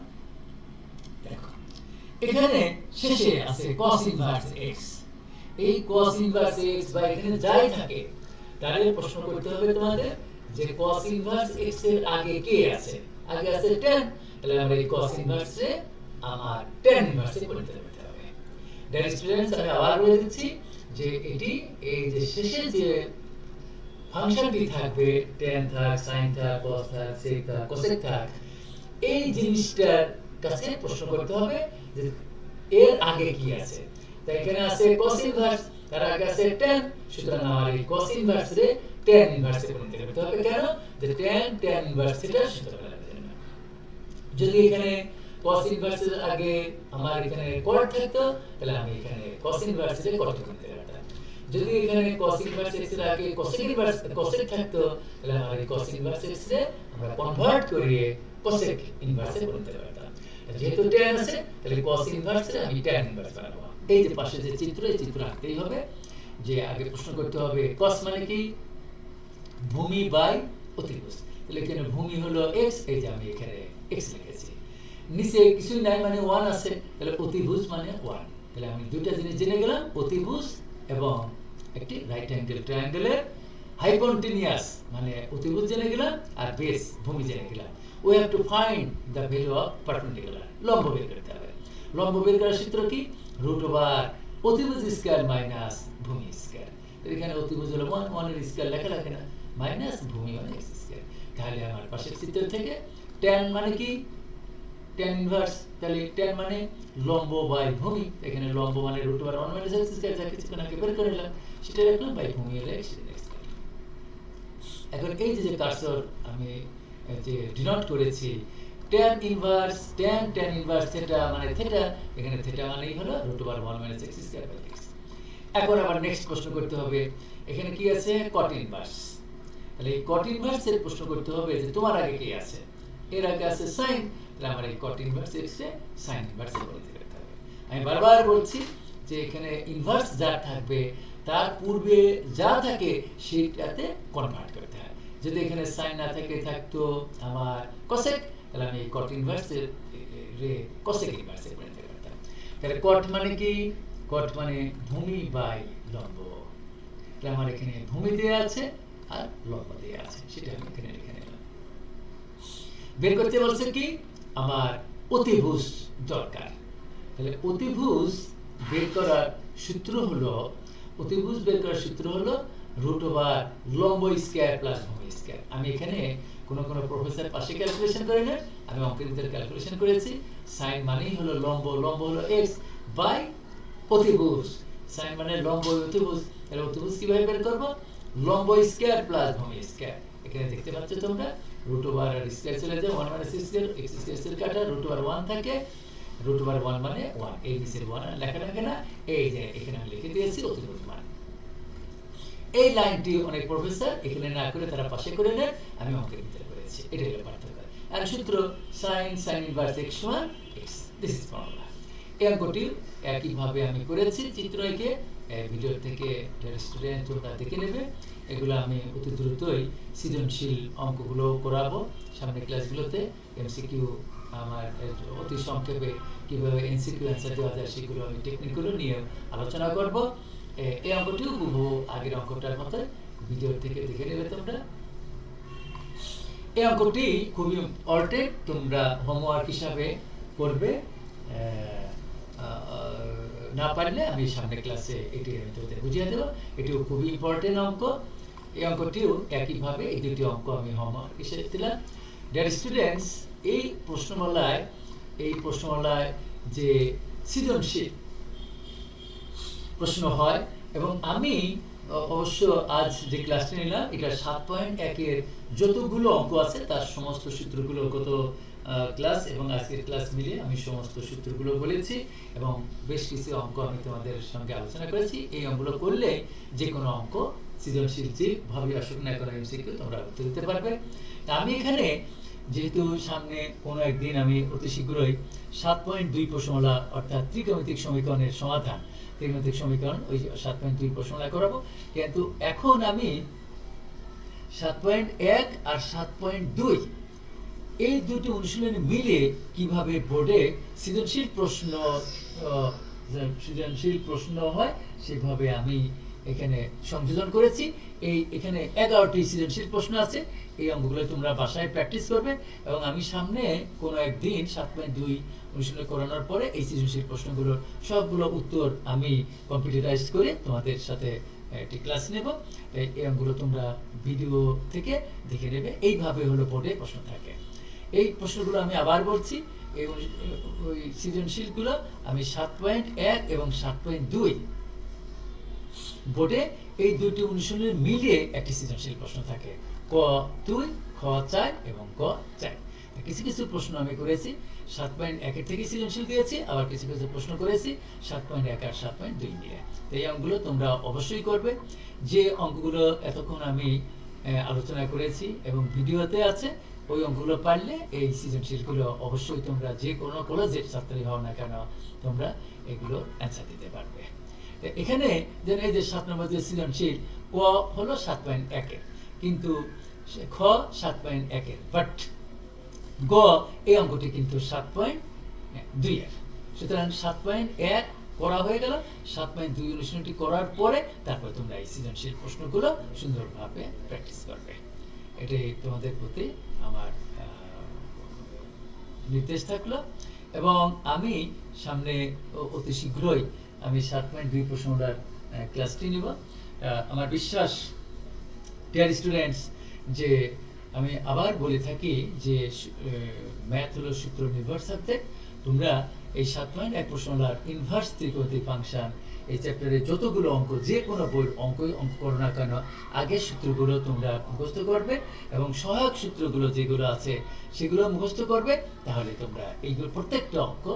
দেখো এখানে শেষে আছে cos ইনভার্স x এই cos ইনভার্স x বা এখানে যাই থাকে তাহলে প্রশ্ন করতে হবে তোমাদের যে cos ইনভার্স x এর আগে কে আছে আগে আছে tan তাহলে আমরা এই cos ইনভার্সে আমার tan ইনভার্সে পরিণত করতে হবে দ্যাট স্টুডেন্টস আমি আবার বলে দিচ্ছি যে এটি এই যে শেষে যে ফাংশনটি থাকবে tan থাক sin থাক cos থাক sec থাক cosec থাক এই জিনিসটার কাছে প্রশ্ন করতে হবে যে এর আগে কি আছে তাই এখানে আছে cos ইনভার্স তার আগে আছে tan সুতরাং আমার এই cos ইনভার্স রে tan ইনভার্স এ পরিণত করতে হবে কেন যে tan ইনভার্স এটা সূত্রটা লাগবে না যদি এখানে cos ইনভার্স এর আগে আমার এখানে cot থাকতো তাহলে আমি এখানে cos ইনভার্স রে cot করতে পারতাম যদি এখানে cos ইনভার্স x এর আগে cosec ইনভার্স cosec থাকতো তাহলে আমার এই cos ইনভার্স x রে আমরা কনভার্ট করে cosec ইনভার্স এ পরিণত করতাম যেহেতু tan আছে তাহলে cos ইনভার্স রে আমি tan ইনভার্স বানাবো এই যে পাশে যে চিত্র এই চিত্র আঁকতেই হবে যে আগে প্রশ্ন করতে হবে cos মানে কি ভূমি বাই অতিভুজ তাহলে এখানে ভূমি হলো x এই যে আমি এখানে x লিখেছি নিচে কিছু নাই মানে 1 আছে তাহলে অতিভুজ মানে 1 তাহলে আমি দুটো জিনিস জেনে গেলাম অতিভুজ এবং একটি রাইট অ্যাঙ্গেল ট্রায়াঙ্গেলের হাইপোটেনিয়াস মানে অতিভুজ জেনে গেলাম আর বেস ভূমি জেনে গেলাম we have to find the value of perpendicular লম্ব বের করতে হবে লম্ব বের করার সূত্র কি রুট ওভার অতিভুজ স্কয়ার মাইনাস ভূমি স্কয়ার এখানে অতিভুজ হলো 1 এর স্কয়ার লেখা লাগে না মাইনাস ভূমি মানে x স্কয়ার তাহলে আমার পাশের চিত্র থেকে tan মানে কি tan ইনভার্স তাহলে tan মানে লম্ব বাই ভূমি এখানে লম্ব মানে root over 1 minus x square যা কিছু আগে বের করে নিলাম সেটা লিখলাম বাই ভূমি হলো x স্কয়ার এখন এই যে কার্সর আমি যে ডিনোট করেছি tan ইনভার্স থিটা মানে থিটা এখানে থিটা মানেই হলো root over 1 minus x square by x এখন আবার নেক্সট প্রশ্ন করতে হবে এখানে কি আছে cot ইনভার্স তাহলে এই cot ইনভার্স এর প্রশ্ন করতে হবে যে তোমার আগে কি আছে এর আগে আছে sin তাহলে আমার এই cot ইনভার্স x এ sin ইনভার্স এ বলতে করতে হবে আমি বারবার বলছি যে এখানে ইনভার্স যা থাকবে তার পূর্বে যা থাকে সেটাতে কনভার্ট করতে হয় যদি এখানে sin না থাকে থাকতো আমার cosec তাহলে আমি এই cot ইনভার্স এর রে cosec ইনভার্স এ বলতে করতাম তাহলে cot মানে কি cot মানে ভূমি বাই লম্ব তাহলে আমার এখানে ভূমি দেয়া আছে আর লম্ব দেয়া আছে সেটা আমি এখানে লিখে নিলাম বের করতে বলছে কি আমার অতিভুজ দরকার তাহলে অতিভুজ বের করার সূত্র হলো রুট ওভার লম্ব স্কয়ার প্লাস ভূমি স্কয়ার আমি এখানে কোন প্রফেসর পাশে ক্যালকুলেশন করে না আমি অঙ্কের ভিতরে ক্যালকুলেশন করেছি sin মানেই হলো লম্ব হলো x বাই অতিভুজ sin মানে লম্ব অতিভুজ তাহলে অতিভুজ কিভাবে বের করব লম্ব স্কয়ার প্লাস ভূমি স্কয়ার এখানে দেখতে পাচ্ছ তোমরা রুট ওভার আর স্কয়ার চলে যায় 1 মাইনাস স্কয়ার x স্কয়ার কাটা রুট ওভার 1 থাকে রুট ওভার 1 মানে 1 এই নিচের 1 লেখা লাগে না এই যে এখানে আমি লিখে দিয়েছি অতিভুজ মান এই লাইনটি অনেক প্রফেসর এখানে না করে তারা পাশে করে নেন আমি অঙ্কের ভিতরে করেছি এটাই হলো পার্থক্য আর সূত্র sin ইনভার্স x সমান x দিস ইজ ফর্মুলা এই অঙ্কটি একই ভাবে আমি করেছি চিত্র এঁকে ভিডিও থেকে স্টুডেন্ট তোমরা দেখে নেবে এগুলো আমি অতি দ্রুতই সৃজনশীল অঙ্কগুলো করাবো সামনের ক্লাসগুলোতে এমসিকিউ আমার অতি সংক্ষেপে কিভাবে এমসিকিউ অ্যানসার দেওয়া যায় সেগুলো আমি টেকনিকগুলো নিয়ে আলোচনা করব এই অঙ্কটিও হুবহু আগের অঙ্কটার মতো ভিডিও থেকে দেখে নেবে তোমরা এই অঙ্কটি খুবই ইম্পর্টেন্ট তোমরা হোমওয়ার্ক হিসাবে করবে না পারলে আমি সামনের ক্লাসে এটি তোমাদের বুঝিয়ে দেব এটিও খুবই ইম্পর্টেন্ট অঙ্ক এই অঙ্কটিও একইভাবে এই দুটি অঙ্ক আমি হোমওয়ার্ক হিসেবে দিলাম। ডিয়ার স্টুডেন্টস, এই প্রশ্নমালায় যে সৃজনশীল প্রশ্ন হয়, এবং আমি অবশ্য আজ যে ক্লাসটি নিলাম এটা 7.1 এর যতগুলো অঙ্ক আছে তার সমস্ত সূত্রগুলো গত ক্লাস এবং আজকের ক্লাস মিলে আমি সমস্ত সূত্রগুলো বলেছি, এবং বেশ কিছু অঙ্ক আমি তোমাদের সঙ্গে আলোচনা করেছি। এই অঙ্কগুলো করলে যে কোনো অঙ্ক সৃজনশীল যেভাবে আসুক না কোনো এমসিকিউ তোমরা উত্তর দিতে পারবে। তা আমি এখানে যেহেতু সামনে কোনো একদিন আমি অতি শীঘ্রই 7.2 প্রশ্নমালা অর্থাৎ ত্রিকোণমিতিক সমীকরণের সমাধান, ত্রিকোণমিতিক সমীকরণ ওই 7.2 প্রশ্নমালা করাবো, কিন্তু এখন আমি 7.1 আর 7.2 এই দুটি অনুশীলনী মিলে কিভাবে বোর্ডে সৃজনশীল প্রশ্ন হয় সেভাবে আমি এখানে সংযোজন করেছি। এখানে 11টি সৃজনশীল প্রশ্ন আছে। এই অঙ্কগুলো তোমরা বাসায় প্র্যাকটিস করবে, এবং আমি সামনে কোনো একদিন 7.2 অনুশীলন করানোর পরে এই সৃজনশীল প্রশ্নগুলোর সবগুলো উত্তর আমি কম্পিউটারাইজ করে তোমাদের সাথে একটি ক্লাস নেব। এই অঙ্কগুলো তোমরা ভিডিও থেকে দেখে নেবে। এইভাবে হলো বোর্ডে প্রশ্ন থাকে। এই প্রশ্নগুলো আমি আবার বলছি, ওই সৃজনশীলগুলো আমি 7.1 এবং 7.2 বোর্ডে এই দুটি অনুশীলনী মিলিয়ে একটি সৃজনশীল প্রশ্ন থাকে। ক 2, খ 4 এবং গ 4। কিছু কিছু প্রশ্ন আমি করেছি 7.1 এর থেকে সৃজনশীল দিয়েছি, আবার কিছু কিছু প্রশ্ন করেছি 7.1 আর 7.2 মিলে। এই অঙ্কগুলো তোমরা অবশ্যই করবে। যে অঙ্কগুলো এতক্ষণ আমি আলোচনা করেছি এবং ভিডিওতে আছে, ওই অঙ্কগুলো পারলে এই সৃজনশীলগুলো অবশ্যই তোমরা যে কোনো কলেজের ছাত্রী হও না কেন তোমরা এগুলো অ্যান্সার দিতে পারবে। এখানে যেন এই যে 7 নম্বর যে সৃজনশীল ক হলো 7.1 এর, কিন্তু খ 7.1 এর, বাট গ এই অঙ্কটি কিন্তু 7.2 এর। সুতরাং 7.1 করা হয়ে গেল, 7.2 অনুশীলনটি করার পরে তারপর তোমরা এই সৃজনশীল প্রশ্নগুলো সুন্দরভাবে প্র্যাকটিস করবে। এটাই তোমাদের প্রতি আমার নির্দেশ থাকলো, এবং আমি সামনে অতি শীঘ্রই আমি 7.2 প্রশ্নটার ক্লাসটি নিব। আমার বিশ্বাস ডিয়ার স্টুডেন্টস, যে আমি আবার বলে থাকি যে ম্যাথ হলো সূত্র নির্ভর সাবজেক্ট। তোমরা এই 7.1 প্রশ্নটার ইনভার্স ত্রিকোণমিতিক ফাংশন এই চ্যাপ্টারে যতগুলো অঙ্ক, যে কোনো বইয়ের অঙ্ক করো না কেন, আগের সূত্রগুলো তোমরা মুখস্থ করবে, এবং সহায়ক সূত্রগুলো যেগুলো আছে সেগুলো মুখস্থ করবে। তাহলে তোমরা এইগুলো প্রত্যেকটা অঙ্ক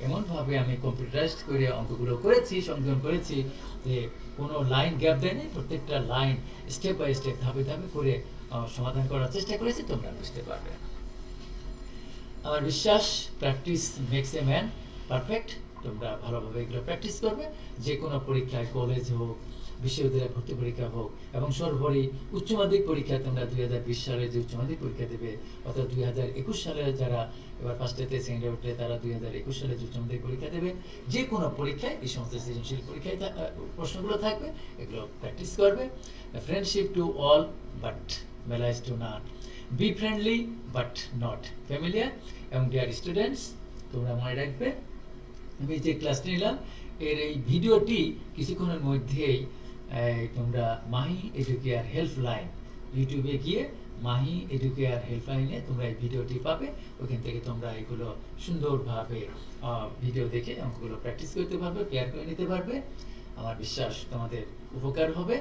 এমনভাবে আমি কম্পিউটারাইজড করে অঙ্কগুলো করেছি, সংযোজন করেছি যে কোনো লাইন গ্যাপ দেয়নি। প্রত্যেকটা লাইন স্টেপ বাই স্টেপ, ধাপে ধাপে করে সমাধান করার চেষ্টা করেছি, তোমরা বুঝতে পারবে। আমার বিশ্বাস practice makes a man perfect. তোমরা ভালোভাবে এগুলো প্র্যাকটিস করবে। যে কোনো পরীক্ষায়, কলেজ হোক, বিশ্ববিদ্যালয়ে ভর্তি পরীক্ষা হোক, এবং সর্বোপরি উচ্চ মাধ্যমিক পরীক্ষা তোমরা 2020 সালে যে উচ্চ মাধ্যমিক পরীক্ষা দেবে, অর্থাৎ 2021 সালে যারা এবার ফার্স্টেতে সেকেন্ডে উঠলে তারা 2021 সালে যে উচ্চ মাধ্যমিক পরীক্ষা দেবে, যে কোনো পরীক্ষায় এই সমস্ত সৃজনশীল পরীক্ষায় প্রশ্নগুলো থাকবে, এগুলো প্র্যাকটিস করবে। Friendship to all but malice to none, be friendly but not familiar. এবং ডিয়ার স্টুডেন্টস, তোমরা মনে রাখবে আমি যে ক্লাসটি নিলাম এর এই ভিডিওটি কিছুক্ষণের মধ্যেই তোমরা মাহি এডুকেয়ার হেল্পলাইন ইউটিউবে গিয়ে মাহি এডুকেয়ার হেল্পলাইনে তোমরা এই ভিডিওটি পাবে। ওখান থেকে তোমরা এগুলো সুন্দরভাবে ভিডিও দেখে অঙ্কগুলো প্র্যাকটিস করতে পারবে, ক্লিয়ার করে নিতে পারবে। আমার বিশ্বাস তোমাদের উপকার হবে।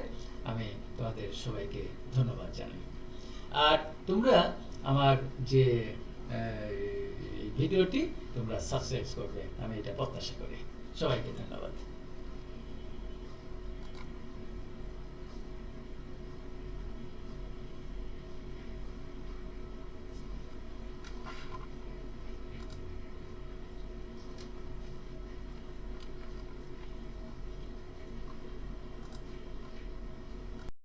আমি তোমাদের সবাইকে ধন্যবাদ জানাই। আর তোমরা আমার যে ভিডিওটি তোমরা সাবস্ক্রাইব করবে, আমি এটা প্রত্যাশা করি। সবাইকে ধন্যবাদ।